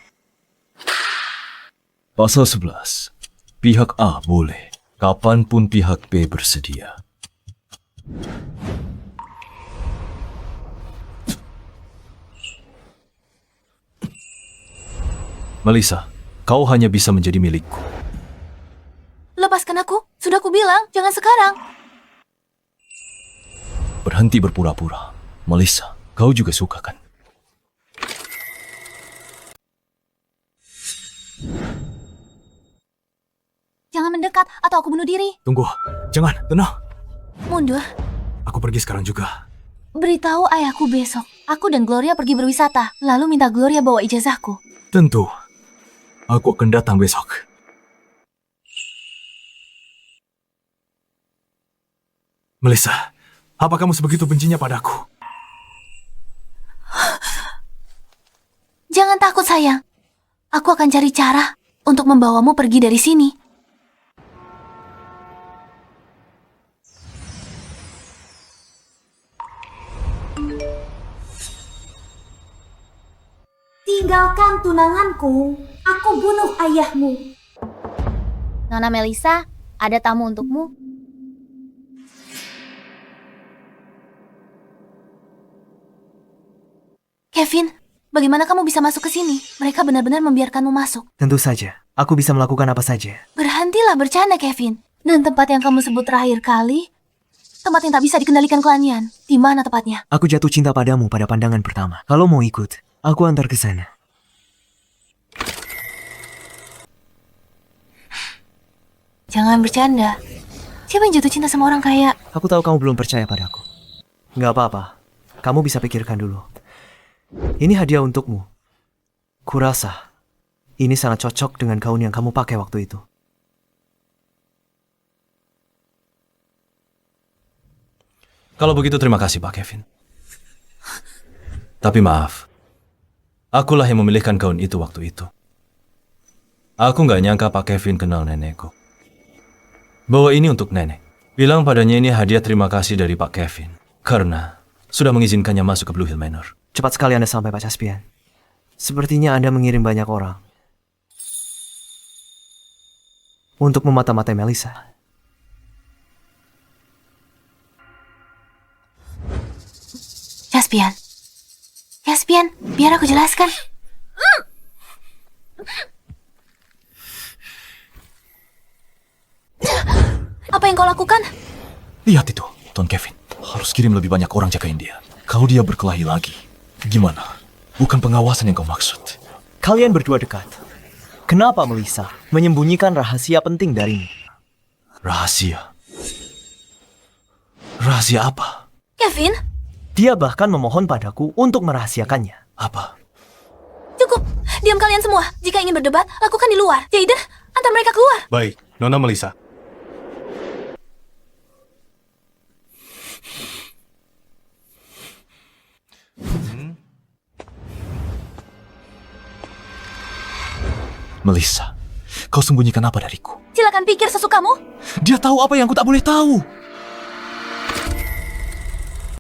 Pasal 11. Pihak A boleh kapanpun pihak B bersedia. Melissa, kau hanya bisa menjadi milikku. Lepaskan aku. Sudah aku bilang, jangan sekarang. Berhenti berpura-pura. Melissa, kau juga suka kan? Jangan mendekat atau aku bunuh diri. Tunggu, jangan, tenang. Mundur. Aku pergi sekarang juga. Beritahu ayahku besok. Aku dan Gloria pergi berwisata. Lalu minta Gloria bawa ijazahku. Tentu. Aku akan datang besok. Melissa, apa kamu sebegitu bencinya padaku? Jangan takut, sayang. Aku akan cari cara untuk membawamu pergi dari sini. Tinggalkan tunanganku. Aku bunuh ayahmu. Nona Melissa, ada tamu untukmu. Kevin, bagaimana kamu bisa masuk ke sini? Mereka benar-benar membiarkanmu masuk. Tentu saja, aku bisa melakukan apa saja. Berhentilah bercanda, Kevin. Dan tempat yang kamu sebut terakhir kali, tempat yang tak bisa dikendalikan kelanian. Di mana tepatnya? Aku jatuh cinta padamu pada pandangan pertama. Kalau mau ikut, aku antar ke sana. Jangan bercanda. Siapa yang jatuh cinta sama orang kaya? Aku tahu kamu belum percaya padaku. Nggak apa-apa. Kamu bisa pikirkan dulu. Ini hadiah untukmu. Kurasa ini sangat cocok dengan gaun yang kamu pakai waktu itu. Kalau begitu terima kasih Pak Kevin. Tapi maaf, akulah yang memilihkan gaun itu waktu itu. Aku nggak nyangka Pak Kevin kenal nenekku. Bawa ini untuk nenek. Bilang padanya ini hadiah terima kasih dari Pak Kevin. Karena sudah mengizinkannya masuk ke Blue Hill Manor. Cepat sekali Anda sampai, Pak Caspian. Sepertinya Anda mengirim banyak orang untuk memata-matai Melissa. Caspian. Caspian, biar aku jelaskan. Apa yang kau lakukan? Lihat itu, Tuan Kevin. Harus kirim lebih banyak orang jagain dia. Kalau dia berkelahi lagi, gimana? Bukan pengawasan yang kau maksud. Kalian berdua dekat. Kenapa Melissa menyembunyikan rahasia penting darimu? Rahasia? Rahasia apa? Kevin? Dia bahkan memohon padaku untuk merahasiakannya. Apa? Cukup. Diam kalian semua. Jika ingin berdebat, lakukan di luar. Jaden, antar mereka keluar. Baik, Nona Melissa. Melissa, kau sembunyikan apa dariku? Silakan pikir sesukamu. Dia tahu apa yang aku tak boleh tahu.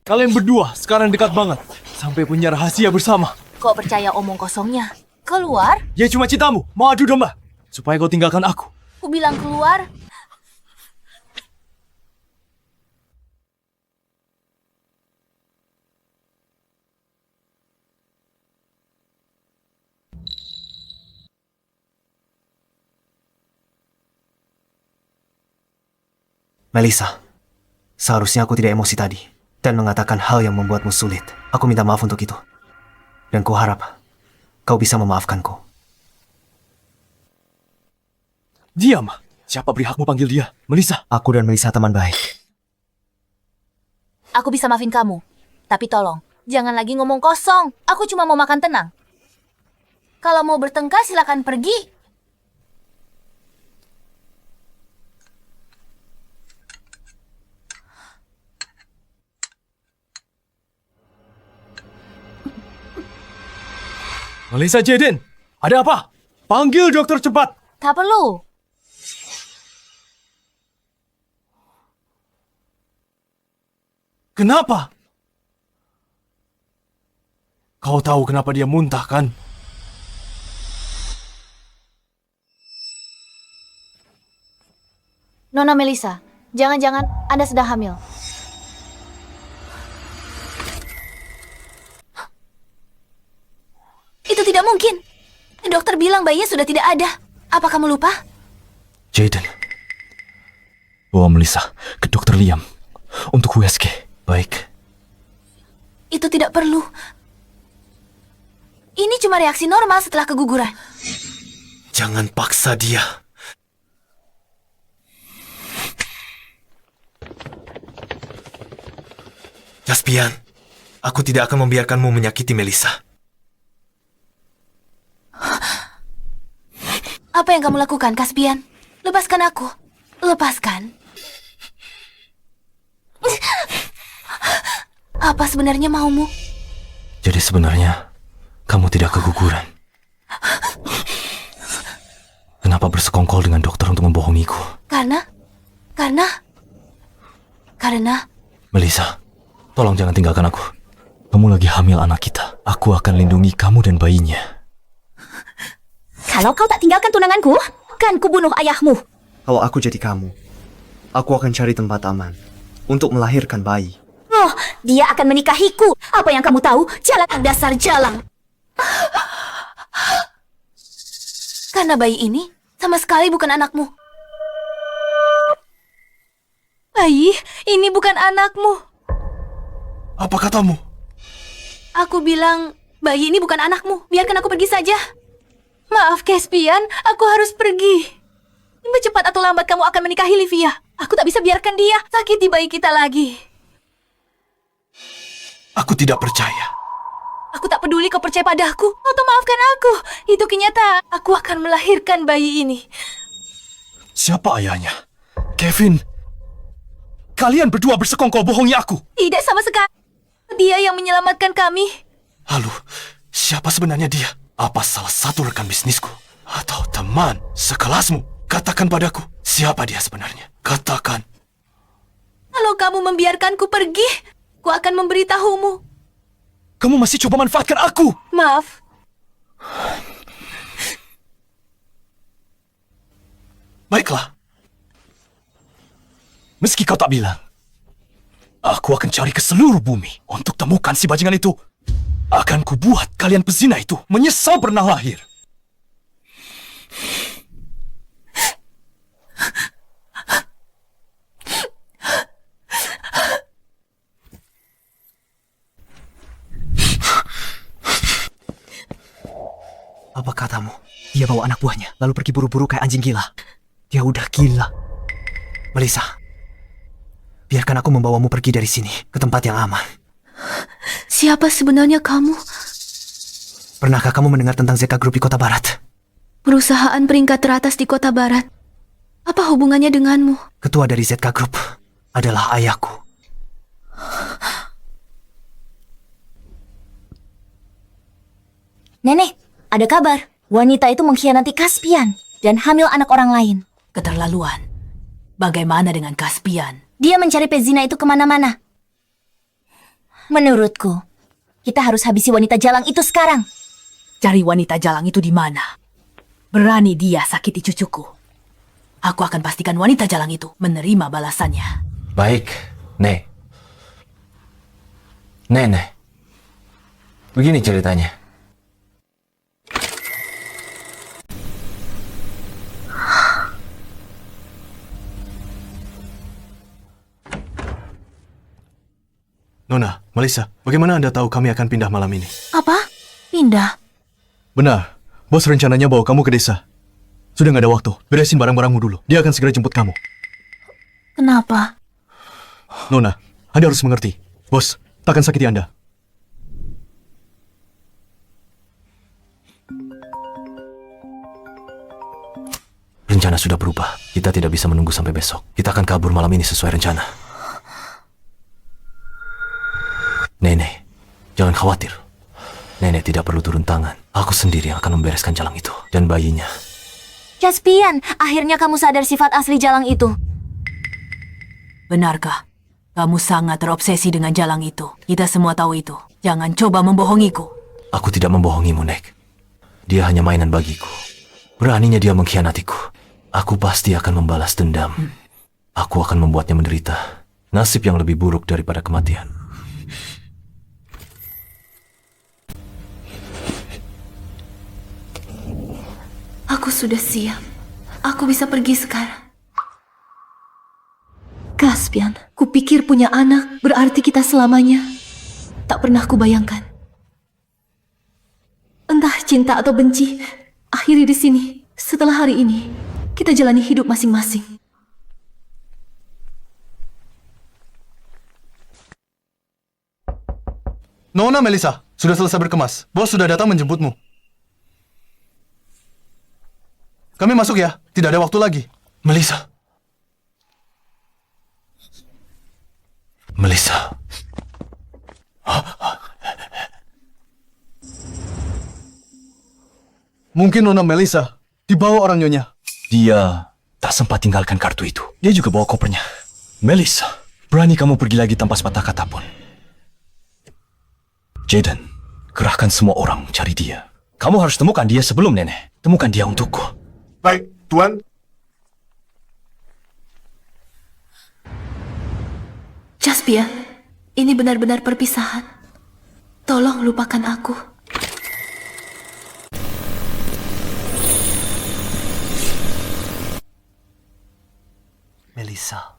Kalian berdua sekarang dekat banget. Sampai punya rahasia bersama. Kok percaya omong kosongnya? Keluar? Dia cuma cintamu, mau adu domba. Supaya kau tinggalkan aku. Aku bilang keluar. Melissa, seharusnya aku tidak emosi tadi dan mengatakan hal yang membuatmu sulit. Aku minta maaf untuk itu. Dan kuharap kau bisa memaafkanku. Diam. Siapa beri hakmu panggil dia? Melissa. Aku dan Melissa teman baik. Aku bisa maafin kamu. Tapi tolong, jangan lagi ngomong kosong. Aku cuma mau makan tenang. Kalau mau bertengkar silakan pergi. Melissa Jaden, ada apa? Panggil dokter cepat. Tak perlu. Kenapa? Kau tahu kenapa dia muntah, kan? Nona Melissa, jangan-jangan Anda sedang hamil. Itu tidak mungkin. Dokter bilang bayinya sudah tidak ada. Apa kamu lupa? Jaden, bawa Melissa ke dokter Liam untuk USG. Baik. Itu tidak perlu. Ini cuma reaksi normal setelah keguguran. Jangan paksa dia. Caspian, aku tidak akan membiarkanmu menyakiti Melissa. Apa yang kamu lakukan, Caspian? Lepaskan aku. Lepaskan. Apa sebenarnya maumu? Jadi sebenarnya kamu tidak keguguran. Kenapa bersekongkol dengan dokter untuk membohongiku? Karena Melissa, tolong jangan tinggalkan aku. Kamu lagi hamil anak kita. Aku akan lindungi kamu dan bayinya. Kalau kau tak tinggalkan tunanganku, kan kubunuh ayahmu. Kalau aku jadi kamu, aku akan cari tempat aman untuk melahirkan bayi. Oh, dia akan menikahiku. Apa yang kamu tahu? Jalan dasar jalan. karena bayi ini sama sekali bukan anakmu. Bayi, ini bukan anakmu. Apa katamu? Aku bilang, bayi ini bukan anakmu. Biarkan aku pergi saja. Maaf, Caspian, aku harus pergi. Cepat atau lambat kamu akan menikahi Livia. Aku tak bisa biarkan dia sakiti bayi kita lagi. Aku tidak percaya. Aku tak peduli kau percaya padaku atau maafkan aku. Itu kenyataan. Aku akan melahirkan bayi ini. Siapa ayahnya? Kevin. Kalian berdua bersekongkol bohongi aku. Tidak sama sekali. Dia yang menyelamatkan kami. Lalu, siapa sebenarnya dia? Apa salah satu rekan bisnisku? Atau teman sekelasmu? Katakan padaku, siapa dia sebenarnya? Katakan. Kalau kamu membiarkanku pergi, aku akan memberitahumu. Kamu masih coba manfaatkan aku. Maaf. Baiklah. Meski kau tak bilang, aku akan cari ke seluruh bumi untuk temukan si bajingan itu. Akan kubuat kalian pezina itu menyesal pernah lahir. Apa katamu? Dia bawa anak buahnya, lalu pergi buru-buru kayak anjing gila. Dia udah gila. Melissa, biarkan aku membawamu pergi dari sini, ke tempat yang aman. Siapa sebenarnya kamu? Pernahkah kamu mendengar tentang Zeka Group di Kota Barat? Perusahaan peringkat teratas di Kota Barat. Apa hubungannya denganmu? Ketua dari ZK Group adalah ayahku. Nenek, ada kabar. Wanita itu mengkhianati Caspian dan hamil anak orang lain. Keterlaluan. Bagaimana dengan Caspian? Dia mencari pezina itu kemana-mana. Menurutku, kita harus habisi wanita jalang itu sekarang. Cari wanita jalang itu di mana? Berani dia sakiti cucuku. Aku akan pastikan wanita jalang itu menerima balasannya. Baik, Nek. Nenek. Begini ceritanya. Nona, Melissa, bagaimana Anda tahu kami akan pindah malam ini? Apa? Pindah? Benar, bos rencananya bawa kamu ke desa. Sudah nggak ada waktu, beresin barang-barangmu dulu. Dia akan segera jemput kamu. Kenapa? Nona, Anda harus mengerti. Bos, takkan sakiti Anda. Rencana sudah berubah. Kita tidak bisa menunggu sampai besok. Kita akan kabur malam ini sesuai rencana. Nenek, jangan khawatir. Nenek tidak perlu turun tangan. Aku sendiri yang akan membereskan jalang itu. Dan bayinya. Caspian, akhirnya kamu sadar sifat asli jalang itu. Benarkah? Kamu sangat terobsesi dengan jalang itu. Kita semua tahu itu. Jangan coba membohongiku. Aku tidak membohongimu, Nek. Dia hanya mainan bagiku. Beraninya dia mengkhianatiku. Aku pasti akan membalas dendam. Aku akan membuatnya menderita. Nasib yang lebih buruk daripada kematian. Aku sudah siap. Aku bisa pergi sekarang. Caspian, kupikir punya anak berarti kita selamanya. Tak pernah kubayangkan. Entah cinta atau benci, akhiri di sini. Setelah hari ini, kita jalani hidup masing-masing. Nona Melissa, sudah selesai berkemas. Bos sudah datang menjemputmu. Kami masuk ya, tidak ada waktu lagi. Melissa. Melissa. Mungkin Nona Melissa dibawa orang nyonya. Dia tak sempat tinggalkan kartu itu. Dia juga bawa kopernya. Melissa, berani kamu pergi lagi tanpa sepatah kata pun. Jaden, kerahkan semua orang cari dia. Kamu harus temukan dia sebelum nenek. Temukan dia untukku. Baik, Tuan. Caspian, ini benar-benar perpisahan. Tolong lupakan aku. Melissa,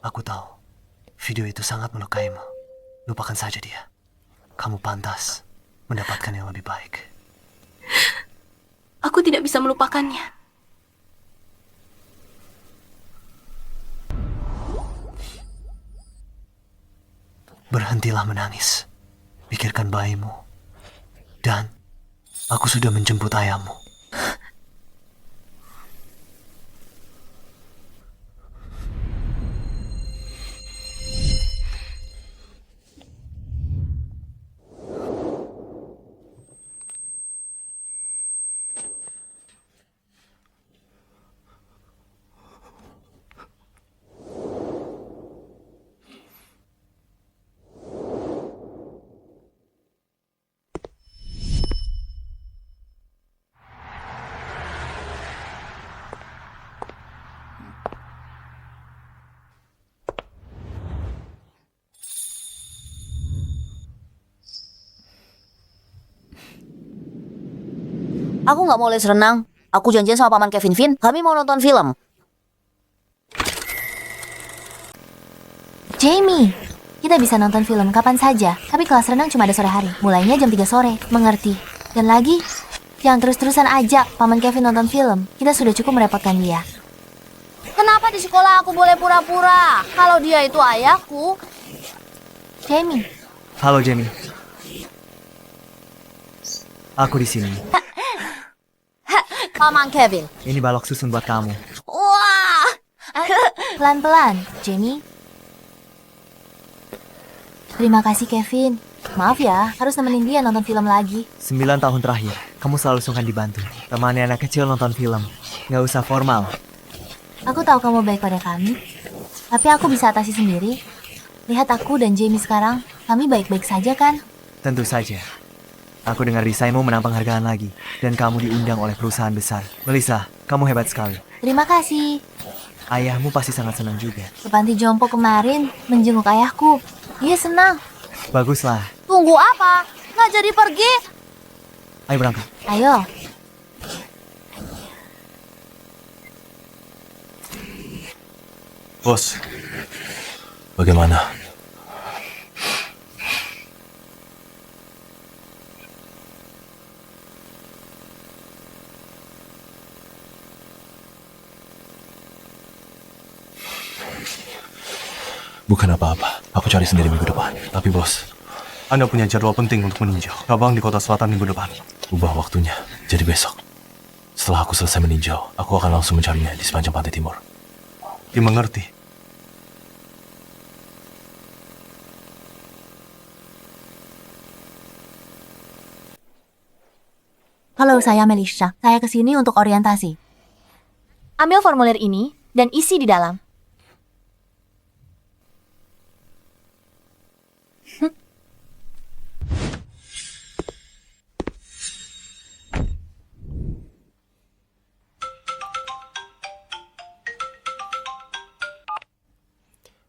aku tahu video itu sangat melukaimu. Lupakan saja dia. Kamu pantas mendapatkan yang lebih baik. Aku tidak bisa melupakannya. Berhentilah menangis. Pikirkan bayimu. Dan aku sudah menjemput ayahmu. Aku nggak mau les renang. Aku janjian sama Paman Kevin Finn, kami mau nonton film. Jamie, kita bisa nonton film kapan saja, tapi kelas renang cuma ada sore hari. Mulainya jam 3 sore, mengerti? Dan lagi, jangan terus-terusan ajak Paman Kevin nonton film. Kita sudah cukup merepotkan dia. Kenapa di sekolah aku boleh pura-pura? Kalau dia itu ayahku. Jamie. Halo Jamie. Aku di sini. Paman Kevin. Ini balok susun buat kamu. Wah. Pelan-pelan, Jamie. Terima kasih Kevin. Maaf ya, harus nemenin dia nonton film lagi. 9 tahun terakhir, kamu selalu sungkan dibantu. Temani anak kecil nonton film. Nggak usah formal. Aku tahu kamu baik pada kami, tapi aku bisa atasi sendiri. lihat aku dan Jamie sekarang. Kami baik-baik saja kan? Tentu saja. Aku dengar desainmu menang penghargaan lagi, dan kamu diundang oleh perusahaan besar. Melissa, kamu hebat sekali. Terima kasih. Ayahmu pasti sangat senang juga. Ke panti jompo kemarin menjenguk ayahku. Dia senang. Baguslah. Tunggu apa? Nggak jadi pergi? Ayo berangkat. Ayo. Bos, bagaimana? Bukan apa-apa. Aku cari sendiri minggu depan. Tapi bos, Anda punya jadwal penting untuk meninjau cabang di kota selatan minggu depan. ubah waktunya jadi besok. Setelah aku selesai meninjau, aku akan langsung mencarinya di sepanjang pantai timur. Dimengerti. Halo, saya Melissa. Saya kesini untuk orientasi. Ambil formulir ini dan isi di dalam.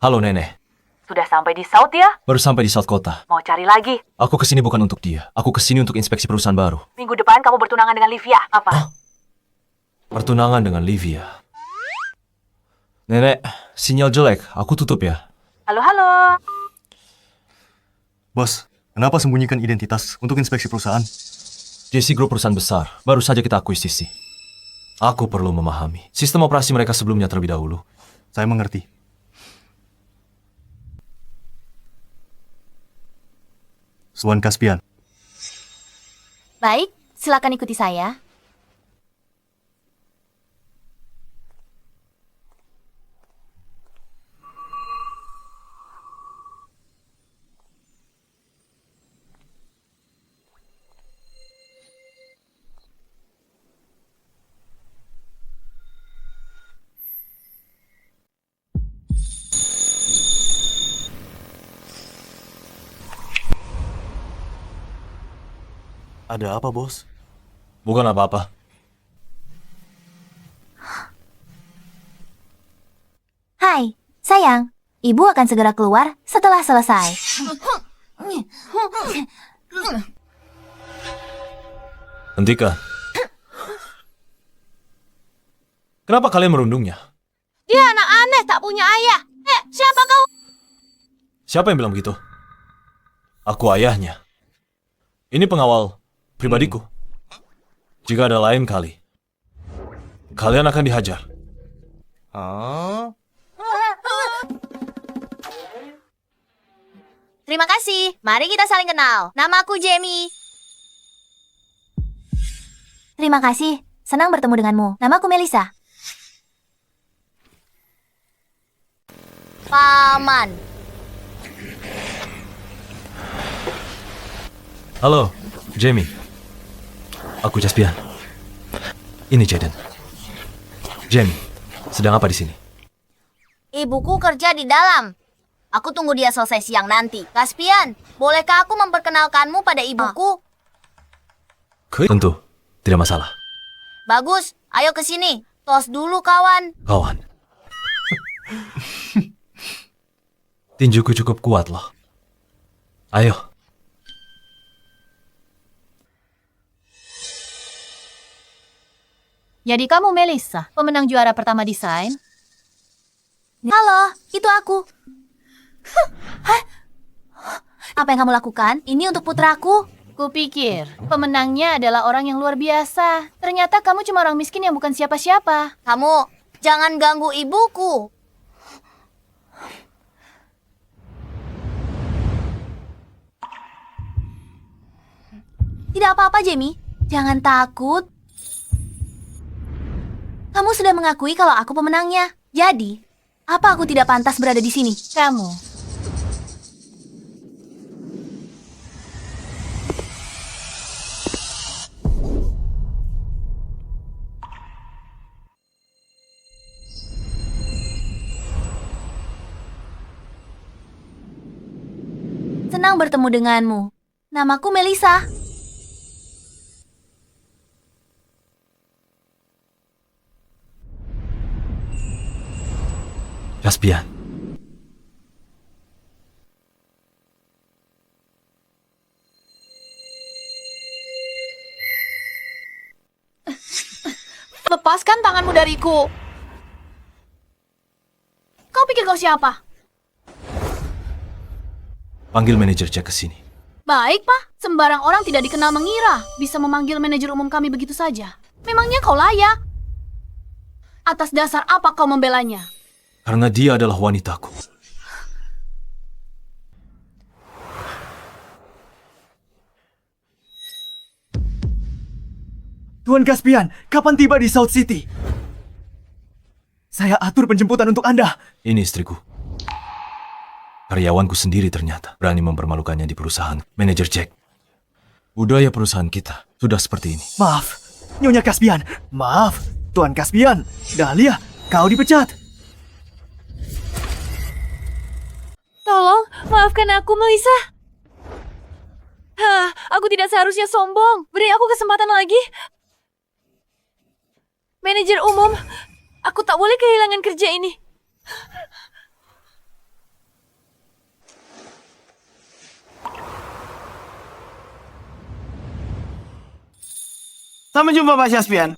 Halo nenek, Sudah sampai di South ya? baru sampai di South Kota. Mau cari lagi? Aku kesini bukan untuk dia. Aku kesini untuk inspeksi perusahaan baru. Minggu depan kamu bertunangan dengan Livia. Apa? Pertunangan dengan Livia. Nenek, sinyal jelek. Aku tutup ya. Halo. Bos, kenapa sembunyikan identitas untuk inspeksi perusahaan? JC Group perusahaan besar. Baru saja kita akuisisi. Aku perlu memahami sistem operasi mereka sebelumnya terlebih dahulu. Saya mengerti. Swan Caspian. Baik, silakan ikuti saya. Ada apa, bos? Bukan apa-apa. Hai, sayang. Ibu akan segera keluar setelah selesai. Hentikan. Kenapa kalian merundungnya? Dia anak aneh, tak punya ayah. Siapa kau? Siapa yang bilang begitu? Aku ayahnya. Ini pengawal pribadiku. Jika ada lain kali, kalian akan dihajar. Terima kasih. Mari kita saling kenal. Namaku Jamie. Terima kasih. Senang bertemu denganmu. Namaku Melissa. Paman. Halo, Jamie. Aku Caspian. Ini Jaden. Jamie, sedang apa di sini? Ibuku kerja di dalam. Aku tunggu dia selesai siang nanti. Caspian, bolehkah aku memperkenalkanmu pada ibuku? Tentu, tidak masalah. Bagus, ayo ke sini. Tos dulu, kawan. Kawan. Tinjuku cukup kuat loh. Ayo. Jadi kamu Melissa, pemenang juara pertama desain? Halo, itu aku. Apa yang kamu lakukan? Ini untuk putraku. Kupikir pemenangnya adalah orang yang luar biasa. Ternyata kamu cuma orang miskin yang bukan siapa-siapa. Kamu jangan ganggu ibuku. Tidak apa-apa, Jamie. Jangan takut. Kamu sudah mengakui kalau aku pemenangnya. Jadi, apa aku tidak pantas berada di sini? Kamu. senang bertemu denganmu. Namaku Melissa. Caspian. Lepaskan tanganmu dariku. Kau pikir kau siapa? Panggil manajer Jack ke sini. Baik, Pak. Sembarang orang tidak dikenal mengira bisa memanggil manajer umum kami begitu saja. Memangnya kau layak? Atas dasar apa kau membelanya? Karena dia adalah wanitaku. Tuan Caspian, kapan tiba di South City? Saya atur penjemputan untuk Anda. Ini istriku. Karyawanku sendiri ternyata berani mempermalukannya di perusahaan manajer Jack. Budaya perusahaan kita sudah seperti ini. Maaf, Nyonya Caspian. Maaf, Tuan Caspian. Dahlia, kau dipecat. Tolong, maafkan aku, Melissa. Aku tidak seharusnya sombong. Beri aku kesempatan lagi. Manajer umum, aku tak boleh kehilangan kerja ini. Sampai jumpa Pak Caspian.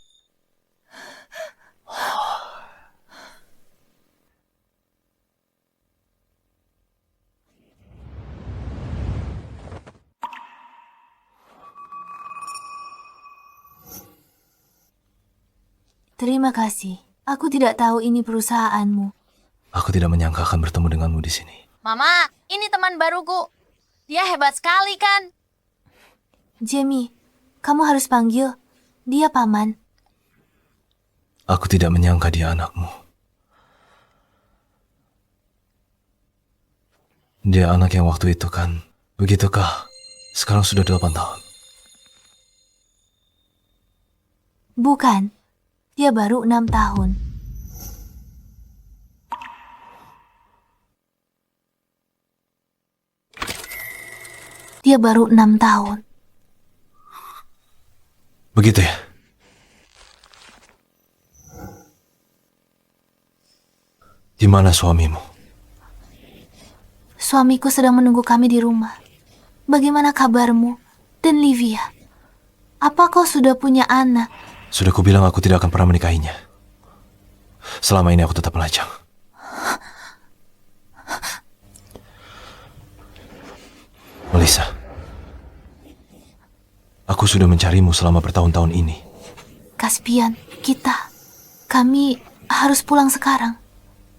Terima kasih. Aku tidak tahu ini perusahaanmu. Aku tidak menyangka akan bertemu denganmu di sini. Mama, ini teman baruku. Dia hebat sekali kan? Jamie, kamu harus panggil. Dia paman. Aku tidak menyangka dia anakmu. Dia anak yang waktu itu kan. Begitukah? Sekarang sudah 8 tahun. Bukan. Dia baru 6 tahun. Dia baru 6 tahun. Begitu ya? Di mana suamimu? Suamiku sedang menunggu kami di rumah. Bagaimana kabarmu? Dan Livia? Apa kau sudah punya anak? Sudah kubilang aku tidak akan pernah menikahinya. Selama ini aku tetap melajang. Melissa, aku sudah mencarimu selama bertahun-tahun ini. Caspian, kami harus pulang sekarang.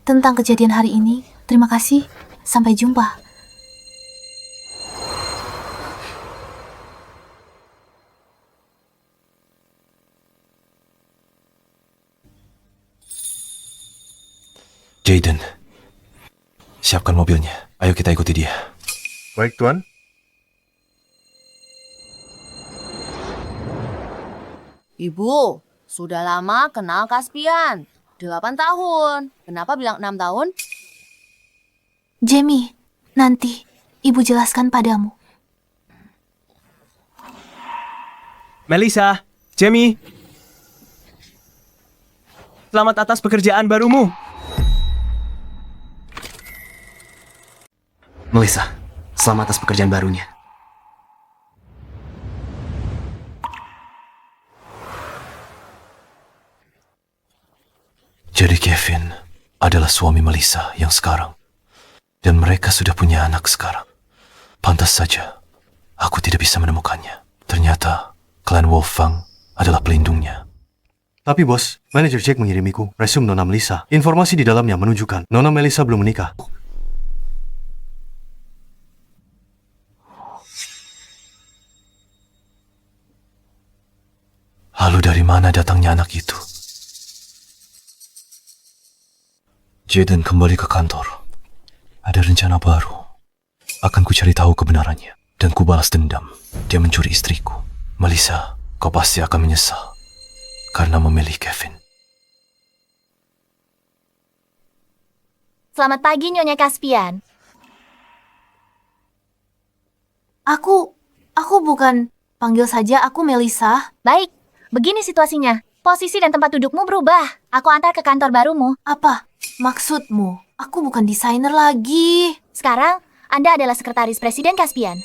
Tentang kejadian hari ini, terima kasih. Sampai jumpa. Jaden, siapkan mobilnya. Ayo kita ikuti dia. Baik, Tuan. Ibu, sudah lama kenal Caspian. 8 tahun. Kenapa bilang 6 tahun? Jamie, nanti ibu jelaskan padamu. Melissa, Jamie. Selamat atas pekerjaan barumu. Melissa, selamat atas pekerjaan barunya. Jadi Kevin adalah suami Melissa yang sekarang. Dan mereka sudah punya anak sekarang. Pantas saja aku tidak bisa menemukannya. Ternyata klan Wolfgang adalah pelindungnya. Tapi bos, manajer Jack mengirimiku resume Nona Melissa. Informasi di dalamnya menunjukkan Nona Melissa belum menikah. Lalu dari mana datangnya anak itu? Jaden kembali ke kantor. Ada rencana baru. Akan ku cari tahu kebenarannya. Dan ku balas dendam. Dia mencuri istriku. Melissa, kau pasti akan menyesal. Karena memilih Kevin. Selamat pagi, Nyonya Caspian. Aku bukan... Panggil saja aku Melissa. Baik, begini situasinya. Posisi dan tempat dudukmu berubah. Aku antar ke kantor barumu. Apa maksudmu? Aku bukan desainer lagi. Sekarang, Anda adalah sekretaris Presiden Caspian.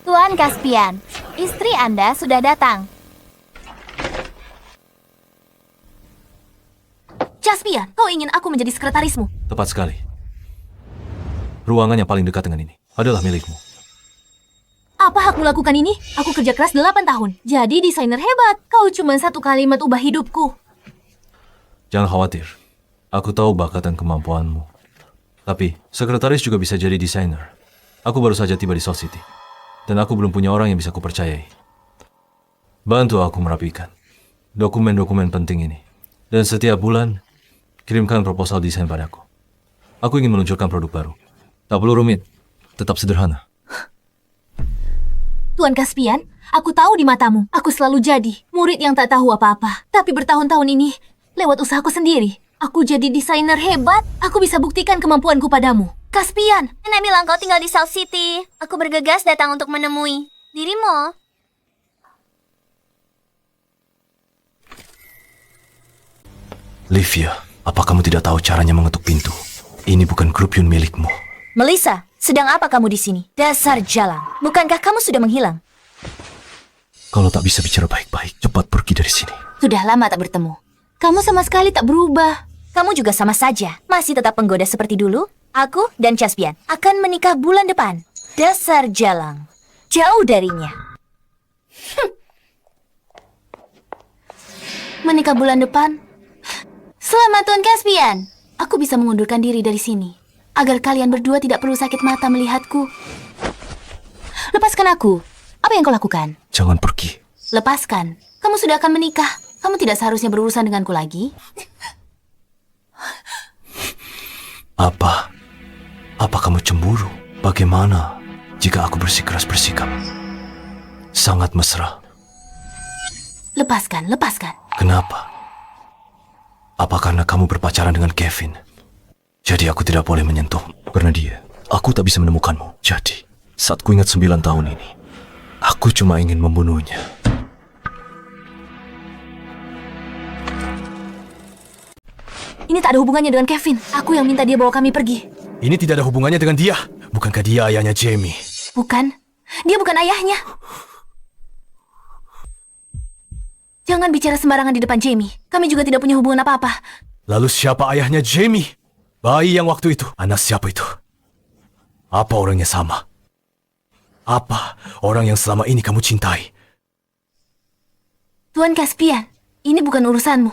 Tuan Caspian, istri Anda sudah datang. Caspian, kau ingin aku menjadi sekretarismu? Tepat sekali. Ruangan yang paling dekat dengan ini adalah milikmu. Apa hakmu lakukan ini? Aku kerja keras 8 tahun. Jadi desainer hebat. Kau cuma satu kalimat ubah hidupku. Jangan khawatir. Aku tahu bakat dan kemampuanmu. Tapi, sekretaris juga bisa jadi desainer. Aku baru saja tiba di South City. Dan aku belum punya orang yang bisa kupercayai. Bantu aku merapikan dokumen-dokumen penting ini. Dan setiap bulan, kirimkan proposal desain padaku. Aku ingin meluncurkan produk baru. Tak perlu rumit. Tetap sederhana. Tuan Caspian, aku tahu di matamu, aku selalu jadi murid yang tak tahu apa-apa. Tapi bertahun-tahun ini, lewat usahaku sendiri, aku jadi desainer hebat. Aku bisa buktikan kemampuanku padamu. Caspian! Nenek bilang kau tinggal di South City. Aku bergegas datang untuk menemui dirimu. Livia, apa kamu tidak tahu caranya mengetuk pintu? Ini bukan grup Yun milikmu. Melissa, sedang apa kamu di sini? Dasar jalang. Bukankah kamu sudah menghilang? Kalau tak bisa bicara baik-baik, cepat pergi dari sini. Sudah lama tak bertemu. Kamu sama sekali tak berubah. Kamu juga sama saja. Masih tetap penggoda seperti dulu. Aku dan Caspian akan menikah bulan depan. Dasar jalang. Jauh darinya. Menikah bulan depan? Selamat Tuan Caspian. Aku bisa mengundurkan diri dari sini. Agar kalian berdua tidak perlu sakit mata melihatku. Lepaskan aku. Apa yang kau lakukan? Jangan pergi. Lepaskan. Kamu sudah akan menikah. Kamu tidak seharusnya berurusan denganku lagi. Apa kamu cemburu? Bagaimana jika aku bersikeras bersikap? Sangat mesra. Lepaskan. Kenapa? Apa karena kamu berpacaran dengan Kevin? Jadi aku tidak boleh menyentuh. Karena dia, aku tak bisa menemukanmu. Jadi, saat ku ingat 9 tahun ini, aku cuma ingin membunuhnya. Ini tak ada hubungannya dengan Kevin. Aku yang minta dia bawa kami pergi. Ini tidak ada hubungannya dengan dia. Bukankah dia ayahnya Jamie? Bukan. Dia bukan ayahnya. Jangan bicara sembarangan di depan Jamie. Kami juga tidak punya hubungan apa-apa. Lalu siapa ayahnya Jamie? Bayi yang waktu itu. Anak siapa itu? Apa orangnya sama? Apa orang yang selama ini kamu cintai? Tuan Caspian, ini bukan urusanmu.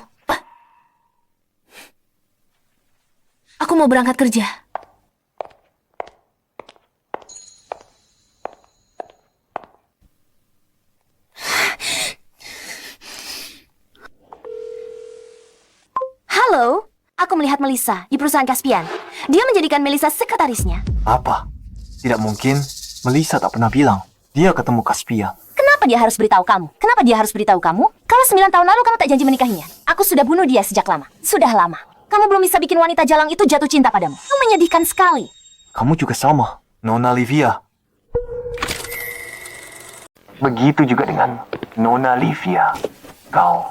Aku mau berangkat kerja. Halo, aku melihat Melissa di perusahaan Caspian. Dia menjadikan Melissa sekretarisnya. Apa? Tidak mungkin. Melissa tak pernah bilang. Dia ketemu Caspian. Kenapa dia harus beritahu kamu? Kenapa dia harus beritahu kamu? Kalau 9 tahun lalu kamu tak janji menikahinya. Aku sudah bunuh dia sejak lama. Sudah lama. Kamu belum bisa bikin wanita jalang itu jatuh cinta padamu. Itu menyedihkan sekali. Kamu juga sama, Nona Livia. Begitu juga dengan Nona Livia. Kau.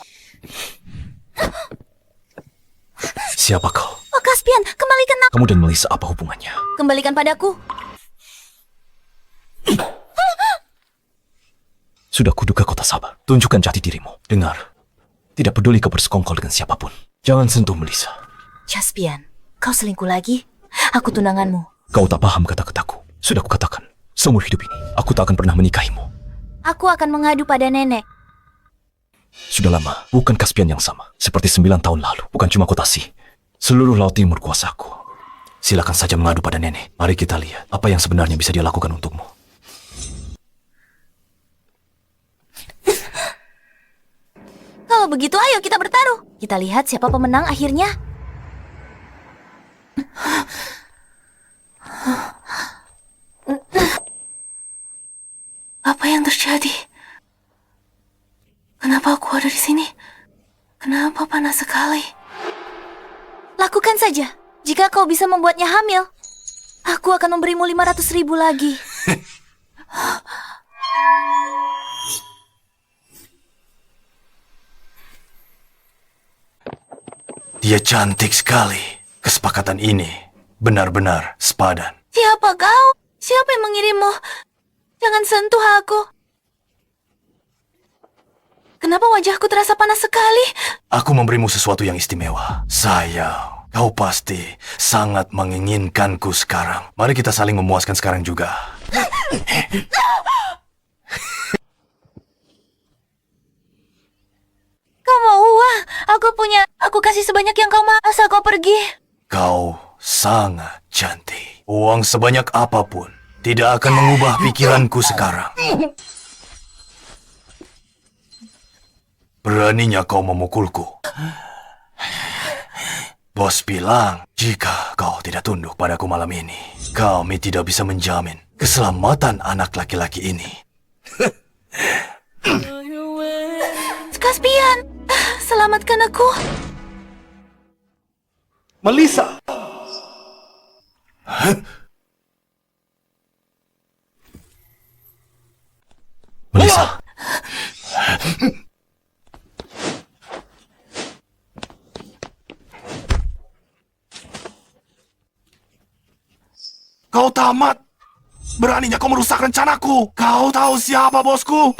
Siapa kau? Oh, Caspian, kembalikan aku. Kamu dan Melissa apa hubungannya? Kembalikan padaku. Sudah kuduga kau tak sabar. Tunjukkan jati dirimu. Dengar. Tidak peduli kau bersekongkol dengan siapapun. Jangan sentuh Melissa. Caspian, kau selingkuh lagi? Aku tunanganmu. Kau tak paham kata-kataku. Sudah kukatakan. Seumur hidup ini, aku tak akan pernah menikahimu. Aku akan mengadu pada nenek. Sudah lama, bukan Caspian yang sama. Seperti 9 tahun lalu. Bukan cuma kota Si. Seluruh Laut Timur kuasaku. Silakan saja mengadu pada nenek. Mari kita lihat apa yang sebenarnya bisa dia lakukan untukmu. Kalau begitu ayo kita bertaruh. Kita lihat siapa pemenang akhirnya. Apa yang terjadi? Kenapa aku ada di sini? Kenapa panas sekali? Lakukan saja. Jika kau bisa membuatnya hamil. Aku akan memberimu 500.000 lagi. Dia cantik sekali. Kesepakatan ini benar-benar sepadan. Siapa kau? Siapa yang mengirimmu? Jangan sentuh aku. Kenapa wajahku terasa panas sekali? Aku memberimu sesuatu yang istimewa. Sayang, kau pasti sangat menginginkanku sekarang. Mari kita saling memuaskan sekarang juga. Kau mau uang? Aku kasih sebanyak yang kau mau asal kau pergi. Kau sangat cantik. Uang sebanyak apapun tidak akan mengubah pikiranku sekarang. Beraninya kau memukulku. Bos bilang, jika kau tidak tunduk padaku malam ini, kami tidak bisa menjamin keselamatan anak laki-laki ini. Caspian, selamatkan aku. Melissa! Melissa. Kau tamat! Beraninya kau merusak rencanaku! Kau tahu siapa bosku?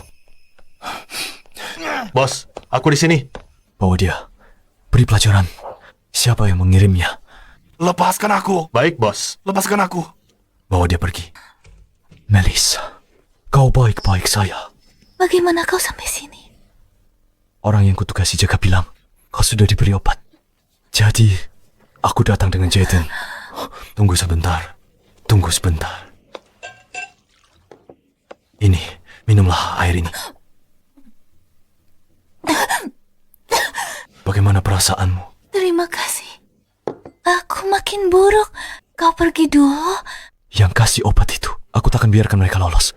Bos, aku di sini. Bawa dia. Beri pelajaran. Siapa yang mengirimnya? Lepaskan aku! Baik, bos. Lepaskan aku! Bawa dia pergi. Melissa, kau baik-baik saya. Bagaimana kau sampai sini? Orang yang kutugasi jaga bilang, kau sudah diberi obat. Jadi, aku datang dengan Jaden. Tunggu sebentar. Tunggu sebentar. Ini, minumlah air ini. Bagaimana perasaanmu? Terima kasih. Aku makin buruk. Kau pergi dulu. Yang kasih obat itu, aku takkan biarkan mereka lolos.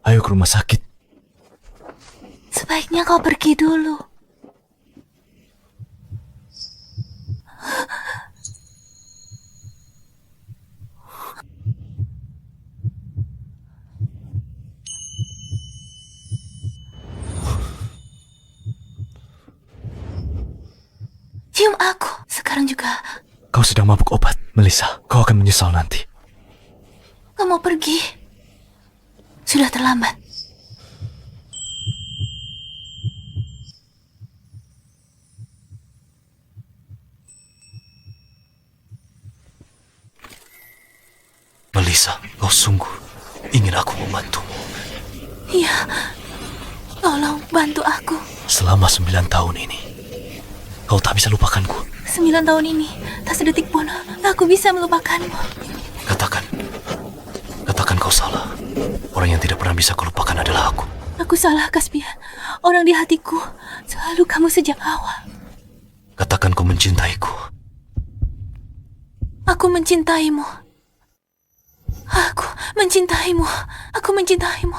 Ayo ke rumah sakit. Sebaiknya kau pergi dulu. Cium aku. Sekarang juga. Kau sedang mabuk obat, Melissa. Kau akan menyesal nanti. Kau mau pergi? Sudah terlambat. Melissa, kau sungguh ingin aku membantumu. Iya. Tolong bantu aku. Selama 9 tahun ini, kau tak bisa lupakanku. 9 tahun ini, tak sedetik pun aku bisa melupakanmu. Katakan kau salah. Orang yang tidak pernah bisa kau lupakan adalah aku. Aku salah, Caspian. Orang di hatiku selalu kamu sejak awal. Katakan kau mencintaiku. Aku mencintaimu. Aku mencintaimu. Aku mencintaimu.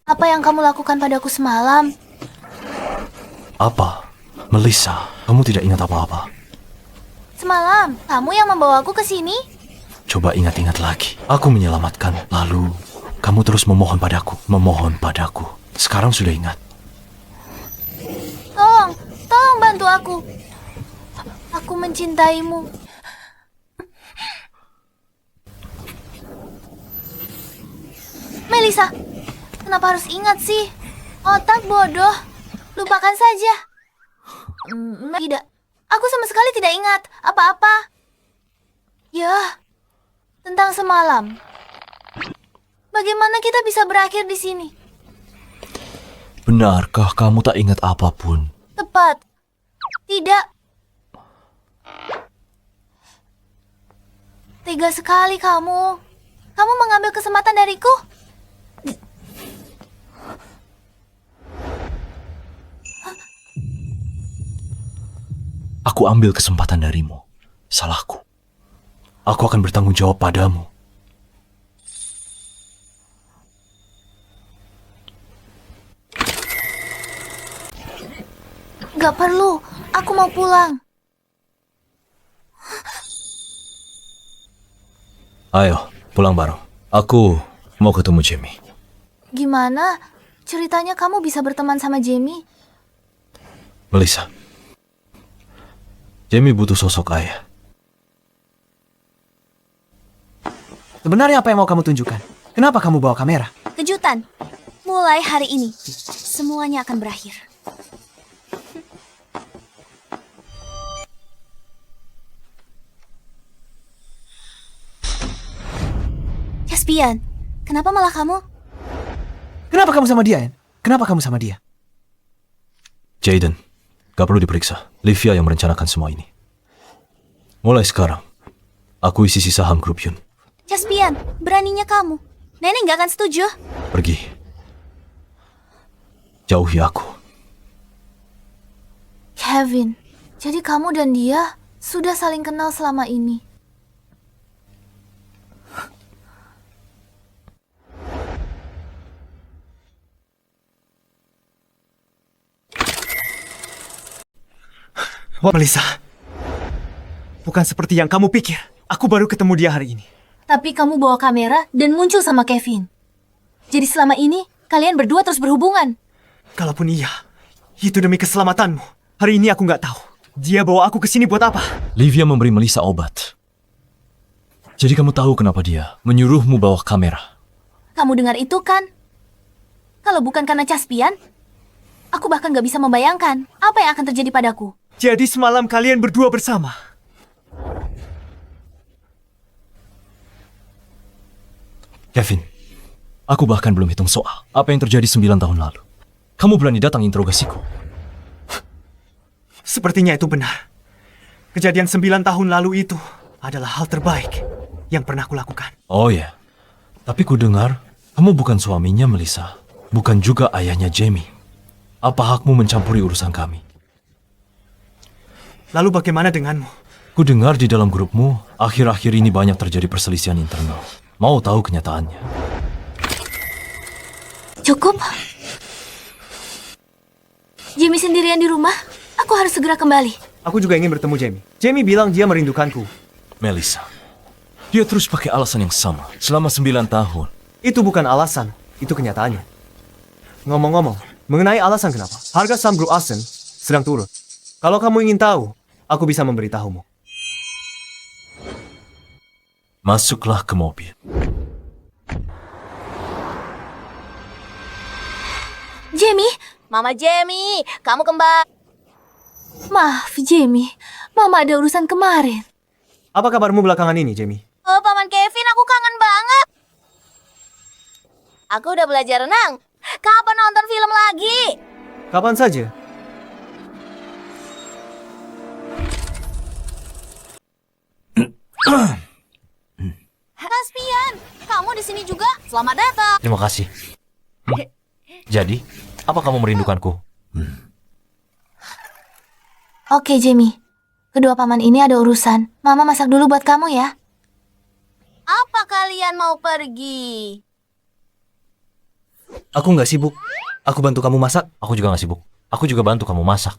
Apa yang kamu lakukan padaku semalam? Apa? Melissa, kamu tidak ingat apa-apa? Semalam, kamu yang membawaku ke sini? Coba ingat-ingat lagi. Aku menyelamatkan. Lalu, kamu terus memohon padaku. Sekarang sudah ingat. Tolong bantu aku. Aku mencintaimu. Melissa, kenapa harus ingat sih? Otak bodoh. Lupakan saja. Tidak. Aku sama sekali tidak ingat apa-apa. Ya, tentang semalam. Bagaimana kita bisa berakhir di sini? Benarkah kamu tak ingat apapun? Tepat. Tidak. Tega sekali kamu. Kamu mengambil kesempatan dariku. aku ambil kesempatan darimu. Salahku. Aku akan bertanggung jawab padamu. Gak perlu, aku mau pulang. Ayo, pulang bareng. Aku mau ketemu Jamie. Gimana? Ceritanya kamu bisa berteman sama Jamie? Melissa. Jamie butuh sosok ayah. Sebenarnya apa yang mau kamu tunjukkan? Kenapa kamu bawa kamera? Kejutan. Mulai hari ini, semuanya akan berakhir. Caspian, kenapa malah kamu? Kenapa kamu sama dia, Anne? Kenapa kamu sama dia? Jaden, gak perlu diperiksa. Livia yang merencanakan semua ini. Mulai sekarang, aku isi saham grup Yun. Caspian, beraninya kamu. Nenek gak akan setuju. Pergi. Jauhi aku. Kevin, jadi kamu dan dia sudah saling kenal selama ini. Melissa, bukan seperti yang kamu pikir. Aku baru ketemu dia hari ini. Tapi kamu bawa kamera dan muncul sama Kevin. Jadi selama ini, kalian berdua terus berhubungan. Kalaupun iya, itu demi keselamatanmu. Hari ini aku nggak tahu. Dia bawa aku ke sini buat apa? Livia memberi Melissa obat. Jadi kamu tahu kenapa dia menyuruhmu bawa kamera? Kamu dengar itu kan? Kalau bukan karena Caspian, aku bahkan gak bisa membayangkan apa yang akan terjadi padaku. Jadi semalam kalian berdua bersama. Kevin, aku bahkan belum hitung soal apa yang terjadi 9 tahun lalu. Kamu berani datang interogasiku? Sepertinya itu benar. Kejadian 9 tahun lalu itu adalah hal terbaik yang pernah aku lakukan. Oh ya, tapi ku dengar kamu bukan suaminya Melissa, bukan juga ayahnya Jamie. Apa hakmu mencampuri urusan kami? Lalu bagaimana denganmu? Ku dengar di dalam grupmu, akhir-akhir ini banyak terjadi perselisihan internal. Mau tahu kenyataannya? Cukup. Jamie sendirian di rumah. Aku harus segera kembali. Aku juga ingin bertemu Jamie. Jamie bilang dia merindukanku. Melissa, dia terus pakai alasan yang sama selama 9 tahun. Itu bukan alasan, itu kenyataannya. Ngomong-ngomong, mengenai alasan kenapa harga saham grup Asen sedang turun. Kalau kamu ingin tahu, aku bisa memberitahumu. Masuklah ke mobil. Jamie? Mama Jamie, kamu kembali. Maaf, Jamie. Mama ada urusan kemarin. Apa kabarmu belakangan ini, Jamie? Oh, Paman Kevin, aku kangen banget. Aku udah belajar renang. Kapan nonton film lagi? Kapan saja? Caspian, kamu di sini juga? Selamat datang. Terima kasih. Jadi, apa kamu merindukanku? Oke, Jamie. Kedua paman ini ada urusan. Mama masak dulu buat kamu ya. Apa kalian mau pergi? Aku nggak sibuk. Aku bantu kamu masak. Aku juga gak sibuk. Aku juga bantu kamu masak.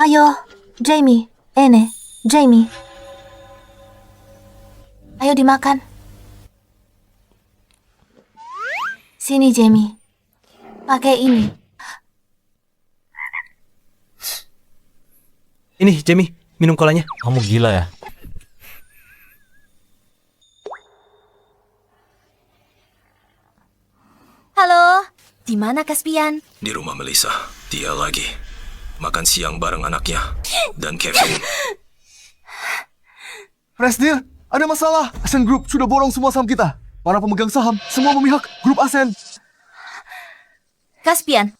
Ayo, Jamie. Jamie. Ayo dimakan. Sini, Jamie. Pakai ini. Ini, Jamie, minum kolanya. Kamu gila ya? Halo, di mana Caspian? Di rumah Melissa. Dia lagi makan siang bareng anaknya dan Kevin. Presdir, ada masalah. Asen Group sudah borong semua saham kita. Para pemegang saham semua memihak grup Asen. Caspian,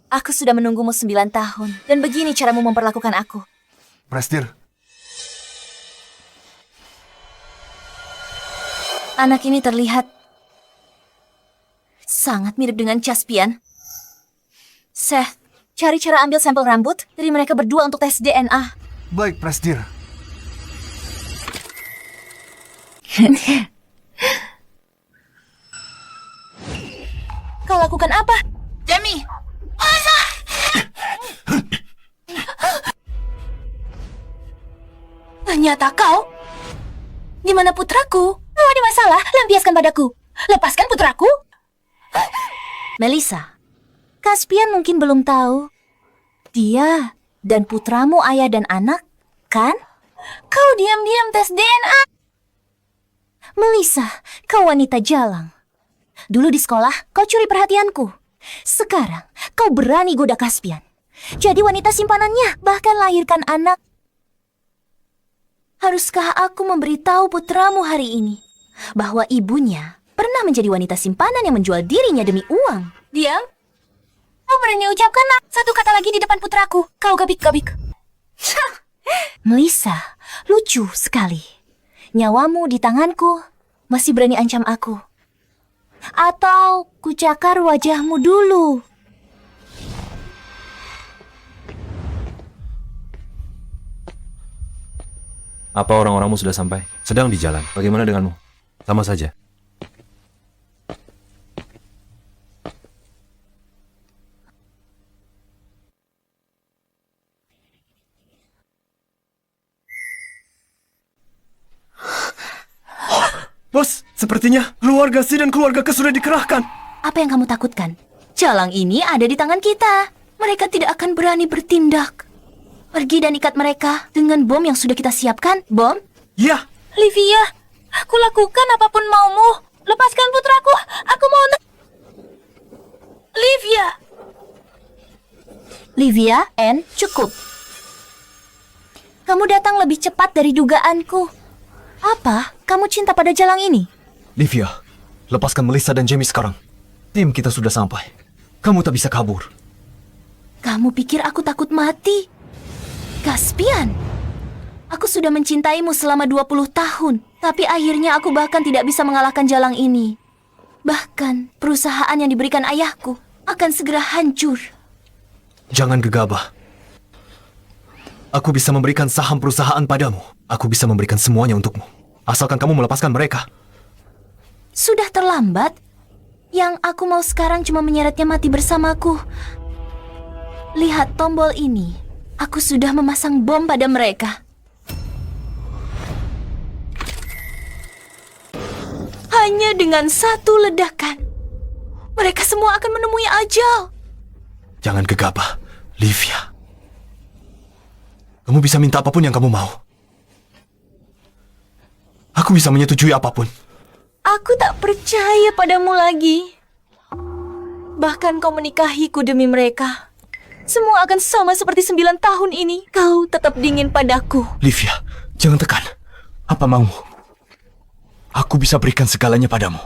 aku sudah menunggumu 9 tahun. Dan begini caramu memperlakukan aku. Presdir, Anak ini terlihat sangat mirip dengan Caspian. Seth, cari cara ambil sampel rambut dari mereka berdua untuk tes DNA. Baik, Presdir. Kau lakukan apa? Jamie! Ternyata kau? Di mana putraku? Oh, ada masalah. Lampiaskan padaku. Lepaskan putraku. Melissa, Caspian mungkin belum tahu. Dia dan putramu ayah dan anak, kan? Kau diam-diam tes DNA. Melissa, kau wanita jalang. Dulu di sekolah, kau curi perhatianku. Sekarang, kau berani goda Caspian. Jadi wanita simpanannya, bahkan lahirkan anak. Haruskah aku memberitahu putramu hari ini bahwa ibunya pernah menjadi wanita simpanan yang menjual dirinya demi uang? Diam. Kau berani ucapkan satu kata lagi di depan putraku. Kau gabik-gabik. Melissa, lucu sekali. Nyawamu di tanganku, masih berani ancam aku. Atau kucakar wajahmu dulu. Apa orang-orangmu sudah sampai? Sedang di jalan. Bagaimana denganmu? Sama saja. Bos, sepertinya keluarga Si dan keluarga Ke sudah dikerahkan. Apa yang kamu takutkan? Jalang ini ada di tangan kita. Mereka tidak akan berani bertindak. Pergi dan ikat mereka dengan bom yang sudah kita siapkan. Bom? Ya. Livia, aku lakukan apapun maumu. Lepaskan putraku. Aku mau Livia. Livia, Anne, cukup. Kamu datang lebih cepat dari dugaanku. Apa? Kamu cinta pada jalang ini? Livia, lepaskan Melissa dan Jamie sekarang. Tim kita sudah sampai. Kamu tak bisa kabur. Kamu pikir aku takut mati? Caspian, aku sudah mencintaimu selama 20 tahun, tapi akhirnya aku bahkan tidak bisa mengalahkan jalang ini. Bahkan perusahaan yang diberikan ayahku akan segera hancur. Jangan gegabah. Aku bisa memberikan saham perusahaan padamu. Aku bisa memberikan semuanya untukmu. Asalkan kamu melepaskan mereka. Sudah terlambat. Yang aku mau sekarang cuma menyeretnya mati bersamaku. Lihat tombol ini. Aku sudah memasang bom pada mereka. Hanya dengan satu ledakan, mereka semua akan menemui ajal. Jangan gegabah, Livia. Kamu bisa minta apapun yang kamu mau. Aku bisa menyetujui apapun. Aku tak percaya padamu lagi. Bahkan kau menikahiku demi mereka. Semua akan sama seperti 9 tahun ini. Kau tetap dingin padaku. Livia, jangan tekan. Apa maumu? Aku bisa berikan segalanya padamu.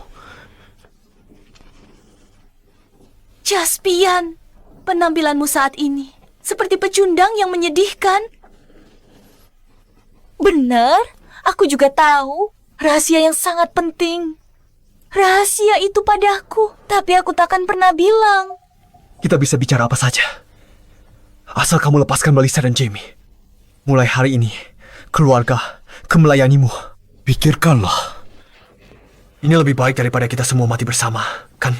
Caspian, penampilanmu saat ini seperti pecundang yang menyedihkan. Benar, aku juga tahu. Rahasia yang sangat penting. Rahasia itu padaku, tapi aku takkan pernah bilang. Kita bisa bicara apa saja. Asal kamu lepaskan Melissa dan Jamie. Mulai hari ini, keluarga melayanimu. Pikirkanlah. Ini lebih baik daripada kita semua mati bersama, kan?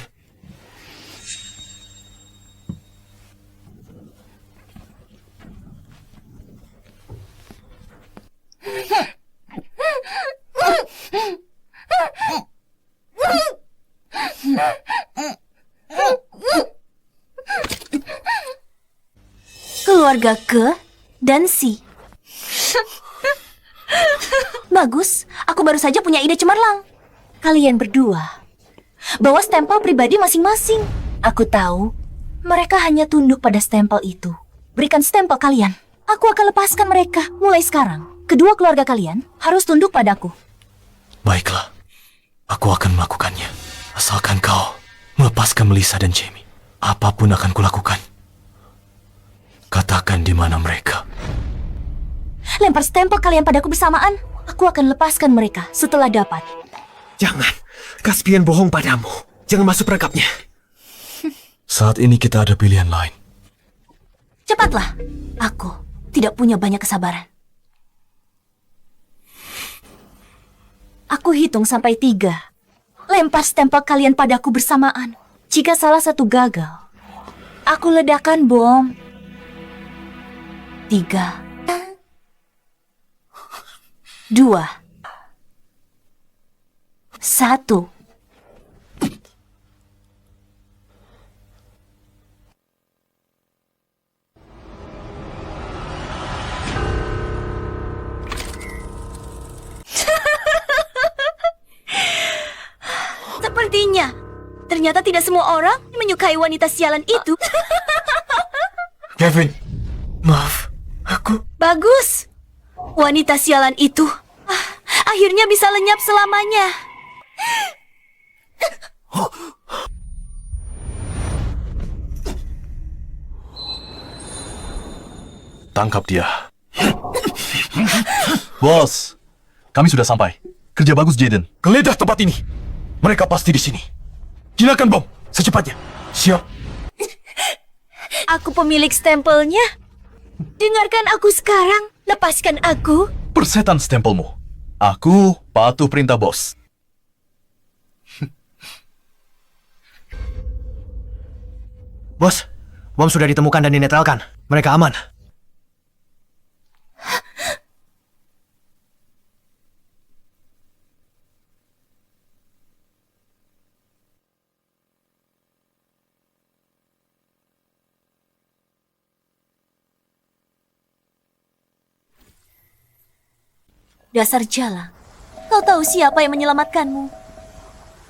Keluarga Ke dan Si. Bagus, aku baru saja punya ide cemerlang. Kalian berdua bawa stempel pribadi masing-masing. Aku tahu mereka hanya tunduk pada stempel itu. Berikan stempel kalian. Aku akan lepaskan mereka mulai sekarang. Kedua keluarga kalian harus tunduk padaku. Baiklah, aku akan melakukannya. Asalkan kau melepaskan Melissa dan Jamie. Apapun akan kulakukan. Katakan di mana mereka. Lempar stempel kalian padaku bersamaan. Aku akan lepaskan mereka setelah dapat. Jangan. Caspian bohong padamu. Jangan masuk perangkapnya. Saat ini kita ada pilihan lain. Cepatlah. Aku tidak punya banyak kesabaran. Aku hitung sampai 3. Lempar stempel kalian padaku bersamaan. Jika salah satu gagal, aku ledakan bom. 3, 2, 1. Sepertinya, ternyata tidak semua orang menyukai wanita sialan itu. Kevin, maaf, aku... Bagus. Wanita sialan itu akhirnya bisa lenyap selamanya. Tangkap dia. Bos, kami sudah sampai. Kerja bagus, Jaden. Geledah tempat ini. Mereka pasti di sini. Gunakan bom secepatnya. Siap. Aku pemilik stempelnya. Dengarkan aku sekarang. Lepaskan aku. Persetan stempelmu. Aku patuh perintah bos. Bos, bom sudah ditemukan dan dinetralkan. Mereka aman. Dasar jalang. Kau tahu siapa yang menyelamatkanmu?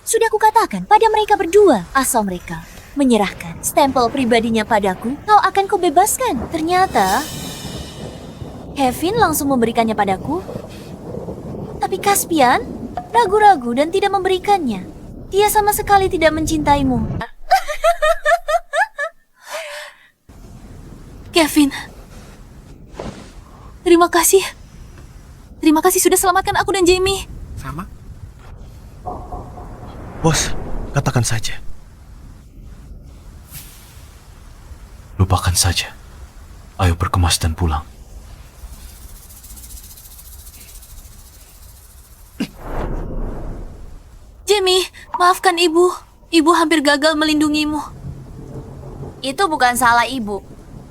Sudah kukatakan pada mereka berdua. Asal mereka menyerahkan stempel pribadinya padaku, kau akan kubebaskan. Ternyata Kevin langsung memberikannya padaku. Tapi Caspian ragu-ragu dan tidak memberikannya. Dia sama sekali tidak mencintaimu. Kevin, terima kasih. Terima kasih sudah selamatkan aku dan Jamie. Sama. Bos, katakan saja. Lupakan saja. Ayo berkemas dan pulang. Jamie, maafkan ibu. Ibu hampir gagal melindungimu. Itu bukan salah ibu.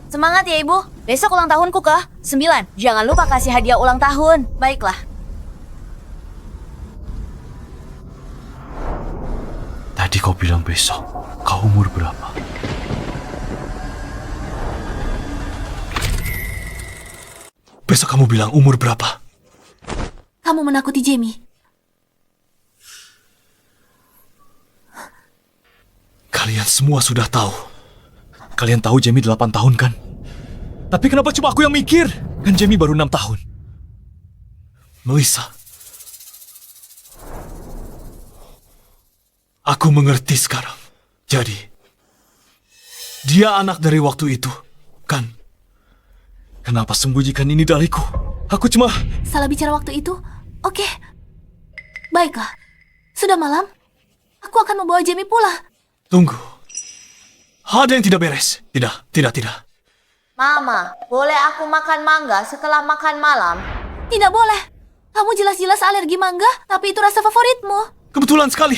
Semangat ya ibu. Besok ulang tahunku kah? 9. Jangan lupa kasih hadiah ulang tahun. Baiklah. Tadi kau bilang besok. Kau umur berapa? Besok kamu bilang umur berapa? Kamu menakuti Jamie. Kalian semua sudah tahu. Kalian tahu Jamie 8 tahun kan? Tapi kenapa cuma aku yang mikir? Kan Jamie baru 6 tahun. Melissa. Aku mengerti sekarang. Jadi, dia anak dari waktu itu, kan? Kenapa sembunyikan ini dariku? Aku cuma... Salah bicara waktu itu? Oke. Baiklah. Sudah malam. Aku akan membawa Jamie pulang. Tunggu. Ada yang tidak beres. Tidak. Mama, boleh aku makan mangga setelah makan malam? Tidak boleh. Kamu jelas-jelas alergi mangga, tapi itu rasa favoritmu. Kebetulan sekali.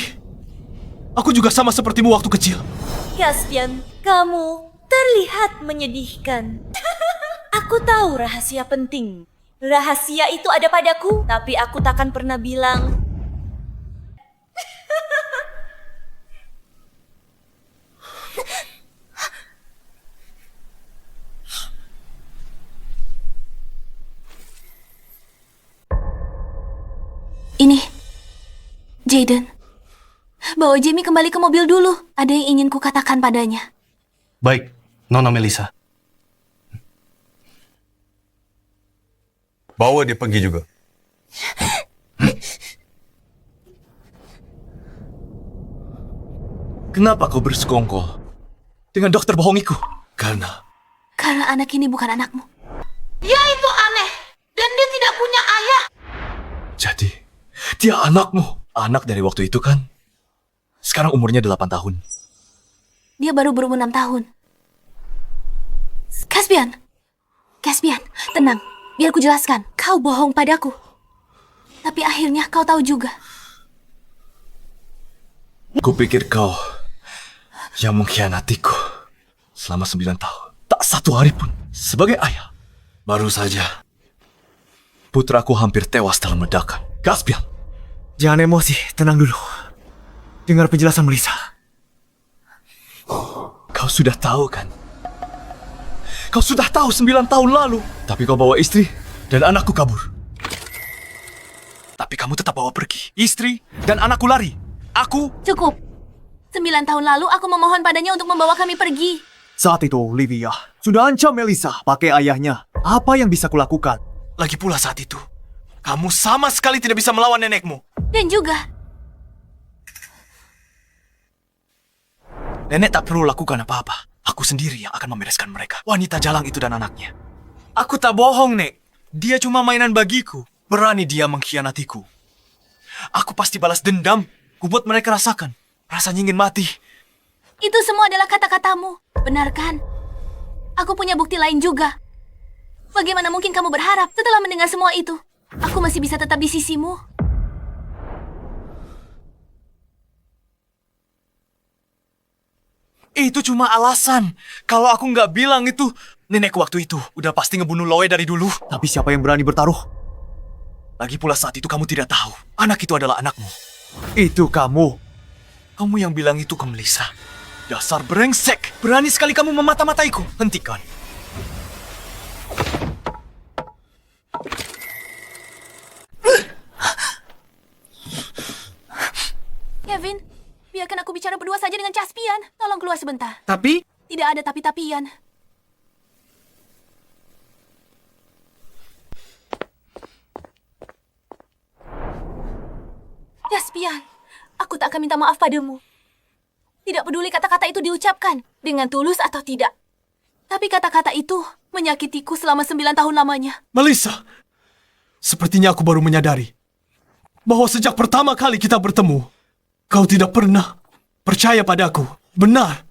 Aku juga sama sepertimu waktu kecil. Caspian, kamu terlihat menyedihkan. Aku tahu rahasia penting. Rahasia itu ada padaku, tapi aku takkan pernah bilang. Ini, Jaden. Bawa Jamie kembali ke mobil dulu. Ada yang ingin kukatakan padanya. Baik, Nona Melissa. Bawa dia pergi juga. Kenapa kau bersekongkol dengan dokter bohongiku? Karena anak ini bukan anakmu. Dia itu aneh, dan dia tidak punya ayah. Jadi, dia anakmu. Anak dari waktu itu kan? Sekarang umurnya 8 tahun. Dia baru berumur 6 tahun. Caspian, tenang. Biar ku jelaskan. Kau bohong padaku. Tapi akhirnya kau tahu juga. Kupikir kau yang mengkhianatiku selama 9 tahun. Tak satu hari pun sebagai ayah. Baru saja putraku hampir tewas dalam ledakan. Caspian, Jangan emosi, tenang dulu. Dengar penjelasan Melissa. kau sudah tahu kan? Kau sudah tahu 9 tahun lalu. Tapi kau bawa istri dan anakku kabur. Tapi kamu tetap bawa pergi. Istri dan anakku lari. Aku... Cukup. 9 tahun lalu aku memohon padanya untuk membawa kami pergi. Saat itu, Olivia sudah ancam Melissa pakai ayahnya. Apa yang bisa kulakukan? Lagi pula saat itu, kamu sama sekali tidak bisa melawan nenekmu. Dan juga, Nenek tak perlu lakukan apa-apa. Aku sendiri yang akan membereskan mereka. Wanita jalang itu dan anaknya. Aku tak bohong, Nek. Dia cuma mainan bagiku. Berani dia mengkhianatiku. Aku pasti balas dendam. Kubuat mereka rasakan. Rasanya ingin mati. itu semua adalah kata-katamu. Benar kan? Aku punya bukti lain juga. Bagaimana mungkin kamu berharap setelah mendengar semua itu? Aku masih bisa tetap di sisimu. Itu cuma alasan. Kalau aku nggak bilang itu, nenekku waktu itu udah pasti ngebunuh Loe dari dulu. Tapi siapa yang berani bertaruh? Lagi pula saat itu kamu tidak tahu. Anak itu adalah anakmu. Itu kamu. Kamu yang bilang itu ke Melissa. Dasar brengsek. Berani sekali kamu memata-mataiku. Hentikan. Kevin, biarkan aku bicara berdua saja dengan Caspian. Tolong keluar sebentar. Tapi? Tidak ada tapi-tapian. Caspian, aku tak akan minta maaf padamu. Tidak peduli kata-kata itu diucapkan dengan tulus atau tidak. Tapi kata-kata itu menyakitiku selama 9 tahun lamanya. Melissa, sepertinya aku baru menyadari bahwa sejak pertama kali kita bertemu, kau tidak pernah percaya padaku. Benar.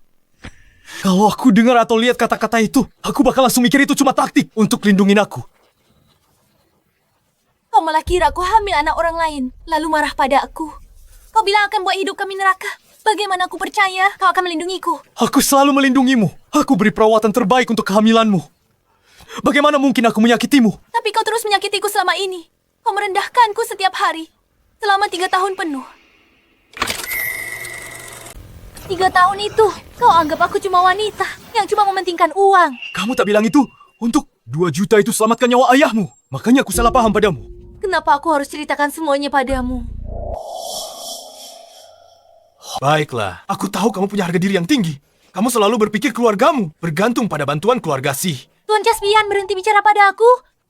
Kalau aku dengar atau lihat kata-kata itu, aku bakal langsung mikir itu cuma taktik untuk lindungin aku. Kau malah kira aku hamil anak orang lain, lalu marah pada aku. Kau bilang akan buat hidup kami neraka. Bagaimana aku percaya kau akan melindungiku? Aku selalu melindungimu. Aku beri perawatan terbaik untuk kehamilanmu. Bagaimana mungkin aku menyakitimu? Tapi kau terus menyakitiku selama ini. Kau merendahkanku setiap hari. Selama 3 tahun penuh. 3 tahun itu, kau anggap aku cuma wanita yang cuma mementingkan uang. Kamu tak bilang itu untuk 2 juta itu selamatkan nyawa ayahmu. Makanya aku salah paham padamu. Kenapa aku harus ceritakan semuanya padamu? Baiklah, aku tahu kamu punya harga diri yang tinggi. Kamu selalu berpikir keluargamu bergantung pada bantuan keluarga sih. Tuan Caspian berhenti bicara pada aku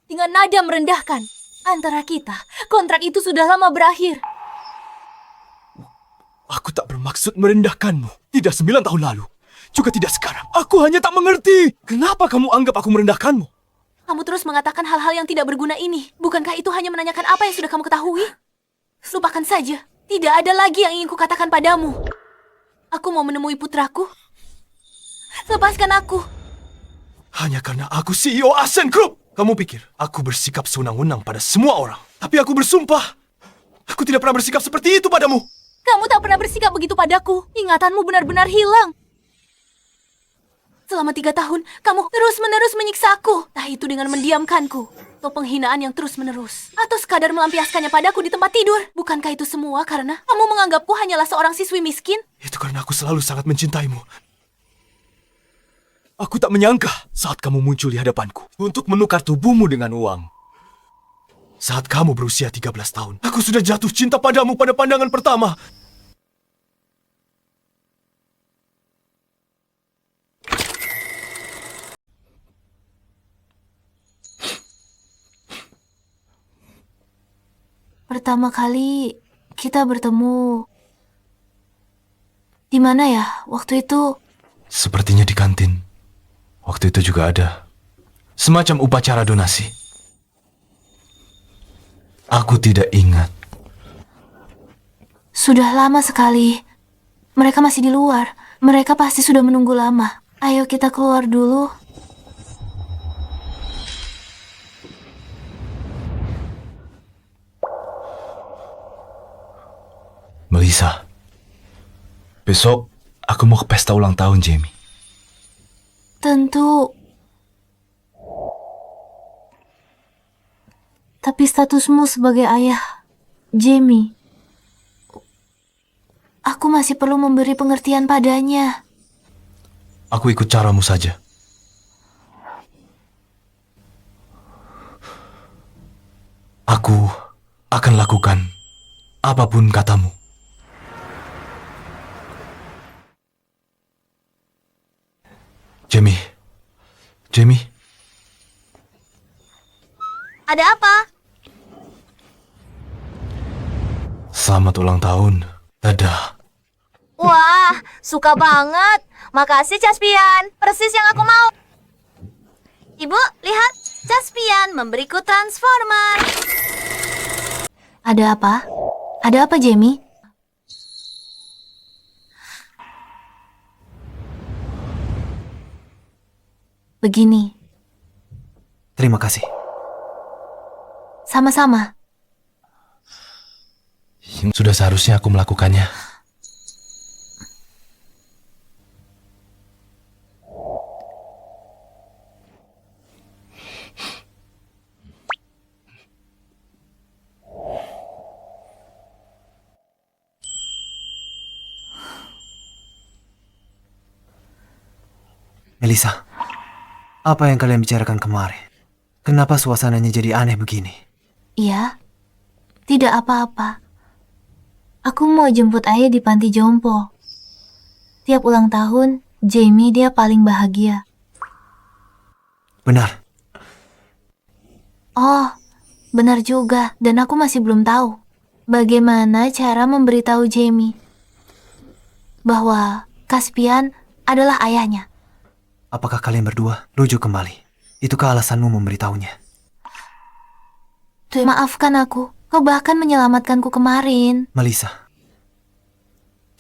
dengan nada merendahkan. Antara kita, kontrak itu sudah lama berakhir. Aku tak bermaksud merendahkanmu. Tidak 9 tahun lalu. Juga tidak sekarang. Aku hanya tak mengerti. Kenapa kamu anggap aku merendahkanmu? Kamu terus mengatakan hal-hal yang tidak berguna ini. Bukankah itu hanya menanyakan apa yang sudah kamu ketahui? Lupakan saja. Tidak ada lagi yang ingin kukatakan padamu. Aku mau menemui putraku. Lepaskan aku. Hanya karena aku CEO Ascent Group. Kamu pikir aku bersikap sewenang-wenang pada semua orang. Tapi aku bersumpah, aku tidak pernah bersikap seperti itu padamu. Kamu tak pernah bersikap begitu padaku. Ingatanmu benar-benar hilang. Selama 3 tahun, kamu terus-menerus menyiksaku. Entah itu dengan mendiamkanku, atau penghinaan yang terus-menerus, atau sekadar melampiaskannya padaku di tempat tidur. Bukankah itu semua karena kamu menganggapku hanyalah seorang siswi miskin? Itu karena aku selalu sangat mencintaimu. Aku tak menyangka saat kamu muncul di hadapanku untuk menukar tubuhmu dengan uang. Saat kamu berusia 13 tahun, aku sudah jatuh cinta padamu pada pandangan pertama. Pertama kali kita bertemu di mana ya? Waktu itu Sepertinya di kantin. Waktu itu juga ada semacam upacara donasi. Aku tidak ingat. sudah lama sekali. Mereka masih di luar. Mereka pasti sudah menunggu lama. Ayo kita keluar dulu. Melissa, besok aku mau ke pesta ulang tahun Jamie. Tentu. Tapi statusmu sebagai ayah, Jamie, aku masih perlu memberi pengertian padanya. Aku ikut caramu saja. Aku akan lakukan apapun katamu. Jamie. Ada apa? Selamat ulang tahun, Dadah. Wah, suka banget. Makasih, Caspian. Persis yang aku mau. Ibu, lihat. Caspian memberiku transformer. Ada apa? Ada apa, Jamie? Begini. Terima kasih. Sama-sama. Sudah seharusnya aku melakukannya. Melissa, apa yang kalian bicarakan kemarin? Kenapa suasananya jadi aneh begini? Iya, tidak apa-apa. Aku mau jemput ayah di panti jompo. Tiap ulang tahun, Jamie dia paling bahagia. Benar. Oh, benar juga. Dan aku masih belum tahu bagaimana cara memberitahu Jamie bahwa Caspian adalah ayahnya. Apakah kalian berdua rujuk kembali? Itukah alasanmu memberitahunya? Maafkan aku. Kau bahkan menyelamatkanku kemarin. Melissa,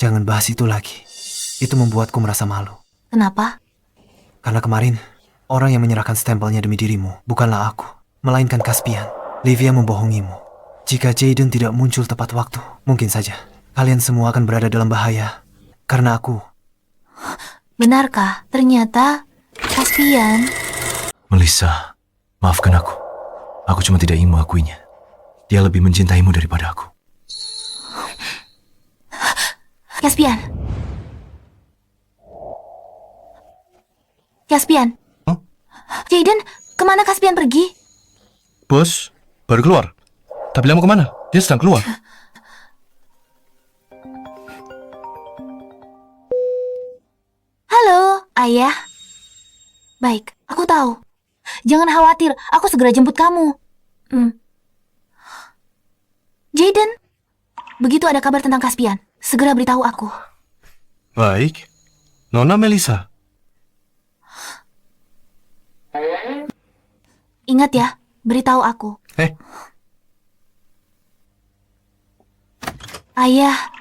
jangan bahas itu lagi. Itu membuatku merasa malu. Kenapa? Karena kemarin, orang yang menyerahkan stempelnya demi dirimu bukanlah aku, melainkan Caspian. Livia membohongimu. Jika Jaden tidak muncul tepat waktu, mungkin saja kalian semua akan berada dalam bahaya. Karena aku. Benarkah? Ternyata Caspian. Melissa, maafkan aku. Aku cuma tidak ingin mengakuinya. Dia lebih mencintaimu daripada aku. Caspian. Caspian. Huh? Jaden, kemana Caspian pergi? Bos, baru keluar. Tak bilang mau kemana? Dia sedang keluar. Halo, ayah. Baik, aku tahu. Jangan khawatir, aku segera jemput kamu. Jaden, begitu ada kabar tentang Caspian, segera beritahu aku. Baik. Nona Melissa. Ingat ya, beritahu aku. Ayah.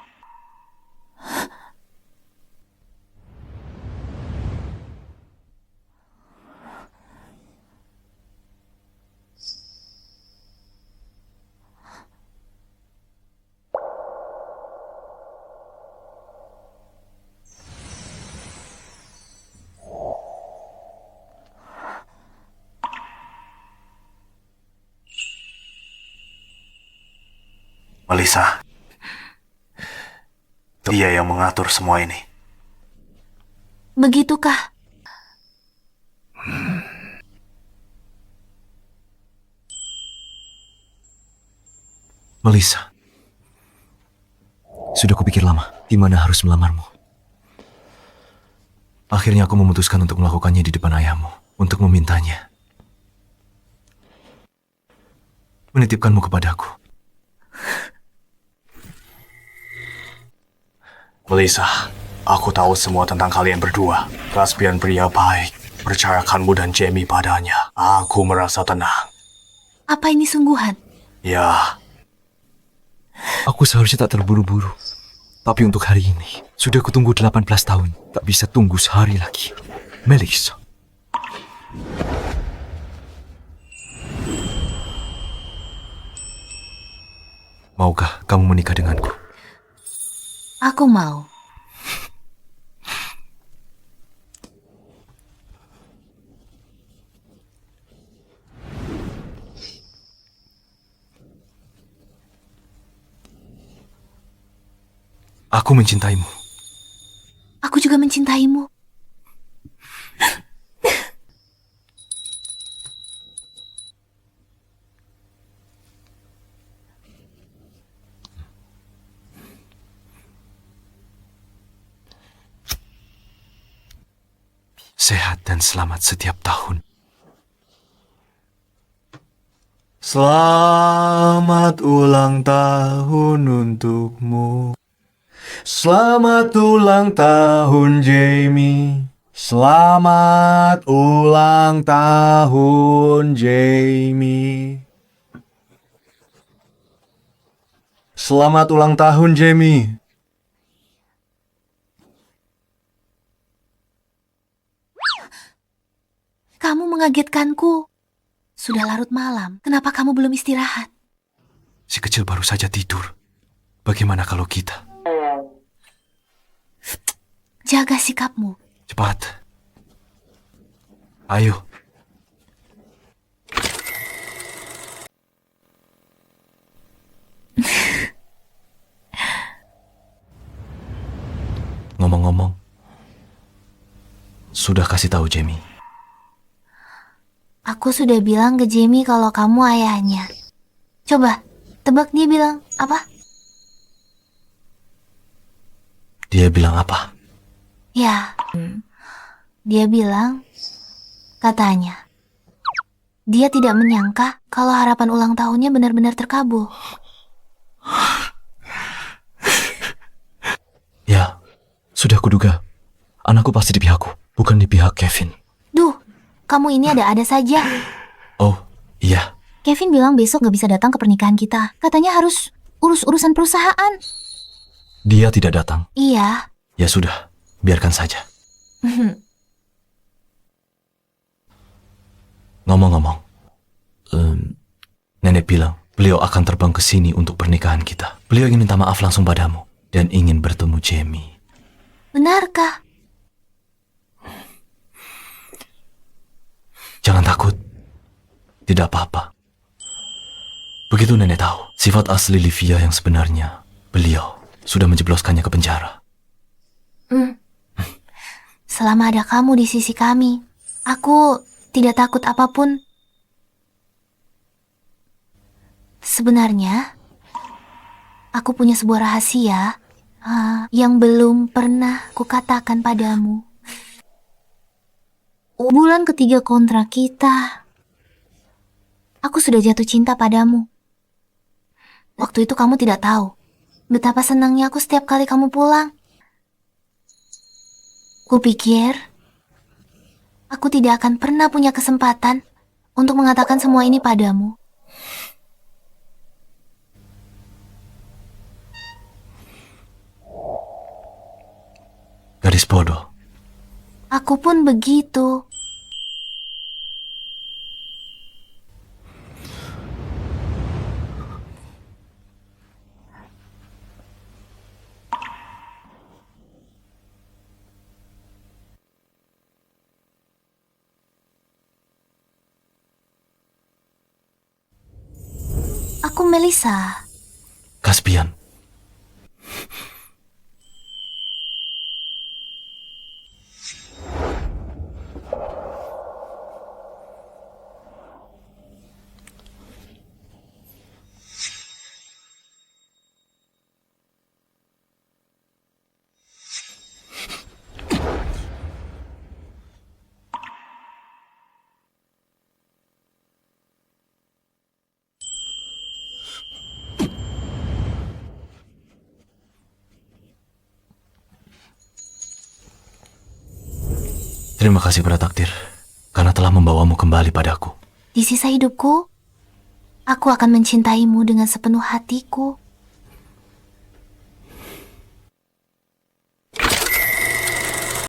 Melissa, dia yang mengatur semua ini. Begitukah? Melissa, sudah kupikir lama di mana harus melamarmu. Akhirnya aku memutuskan untuk melakukannya di depan ayahmu, untuk memintanya menitipkanmu kepadaku. Melissa, aku tahu semua tentang kalian berdua. Caspian pria baik. Percayakanmu dan Jamie padanya. Aku merasa tenang. Apa ini sungguhan? Ya. Aku seharusnya tak terburu-buru. Tapi untuk hari ini, sudah kutunggu 18 tahun. Tak bisa tunggu sehari lagi. Melissa. Maukah kamu menikah denganku? Aku mau. Aku mencintaimu. Aku juga mencintaimu. Sehat dan selamat setiap tahun. Selamat ulang tahun untukmu. Selamat ulang tahun, Jamie. Selamat ulang tahun, Jamie. Selamat ulang tahun, Jamie. Kamu mengagetkanku. Sudah larut malam, kenapa kamu belum istirahat? Si kecil baru saja tidur. Bagaimana kalau kita? Jaga sikapmu. Cepat. Ayo. Ngomong-ngomong, sudah kasih tahu Jamie? Aku sudah bilang ke Jamie kalau kamu ayahnya. Coba, tebak dia bilang apa? Dia bilang apa? Ya, dia bilang, katanya, dia tidak menyangka kalau harapan ulang tahunnya benar-benar terkabul. Ya, sudah kuduga. Anakku pasti di pihakku, bukan di pihak Kevin. Duh, kamu ini ada-ada saja. Oh, iya. Kevin bilang besok gak bisa datang ke pernikahan kita. Katanya harus urus urusan perusahaan. Dia tidak datang. Iya. Ya sudah, biarkan saja. Ngomong-ngomong, Nenek bilang beliau akan terbang ke sini untuk pernikahan kita. Beliau ingin minta maaf langsung padamu dan ingin bertemu Jamie. Benarkah? Jangan takut. Tidak apa-apa. Begitu Nenek tahu sifat asli Livia yang sebenarnya, beliau sudah menjebloskannya ke penjara. Selama ada kamu di sisi kami, aku tidak takut apapun. Sebenarnya, aku punya sebuah rahasia yang belum pernah kukatakan padamu. Bulan ketiga kontrak kita, aku sudah jatuh cinta padamu. Waktu itu kamu tidak tahu betapa senangnya aku setiap kali kamu pulang. Kupikir aku tidak akan pernah punya kesempatan untuk mengatakan semua ini padamu. Gadis bodoh. Aku pun begitu. Aku Melissa. Caspian. Terima kasih pada takdir, karena telah membawamu kembali padaku. Di sisa hidupku, aku akan mencintaimu dengan sepenuh hatiku.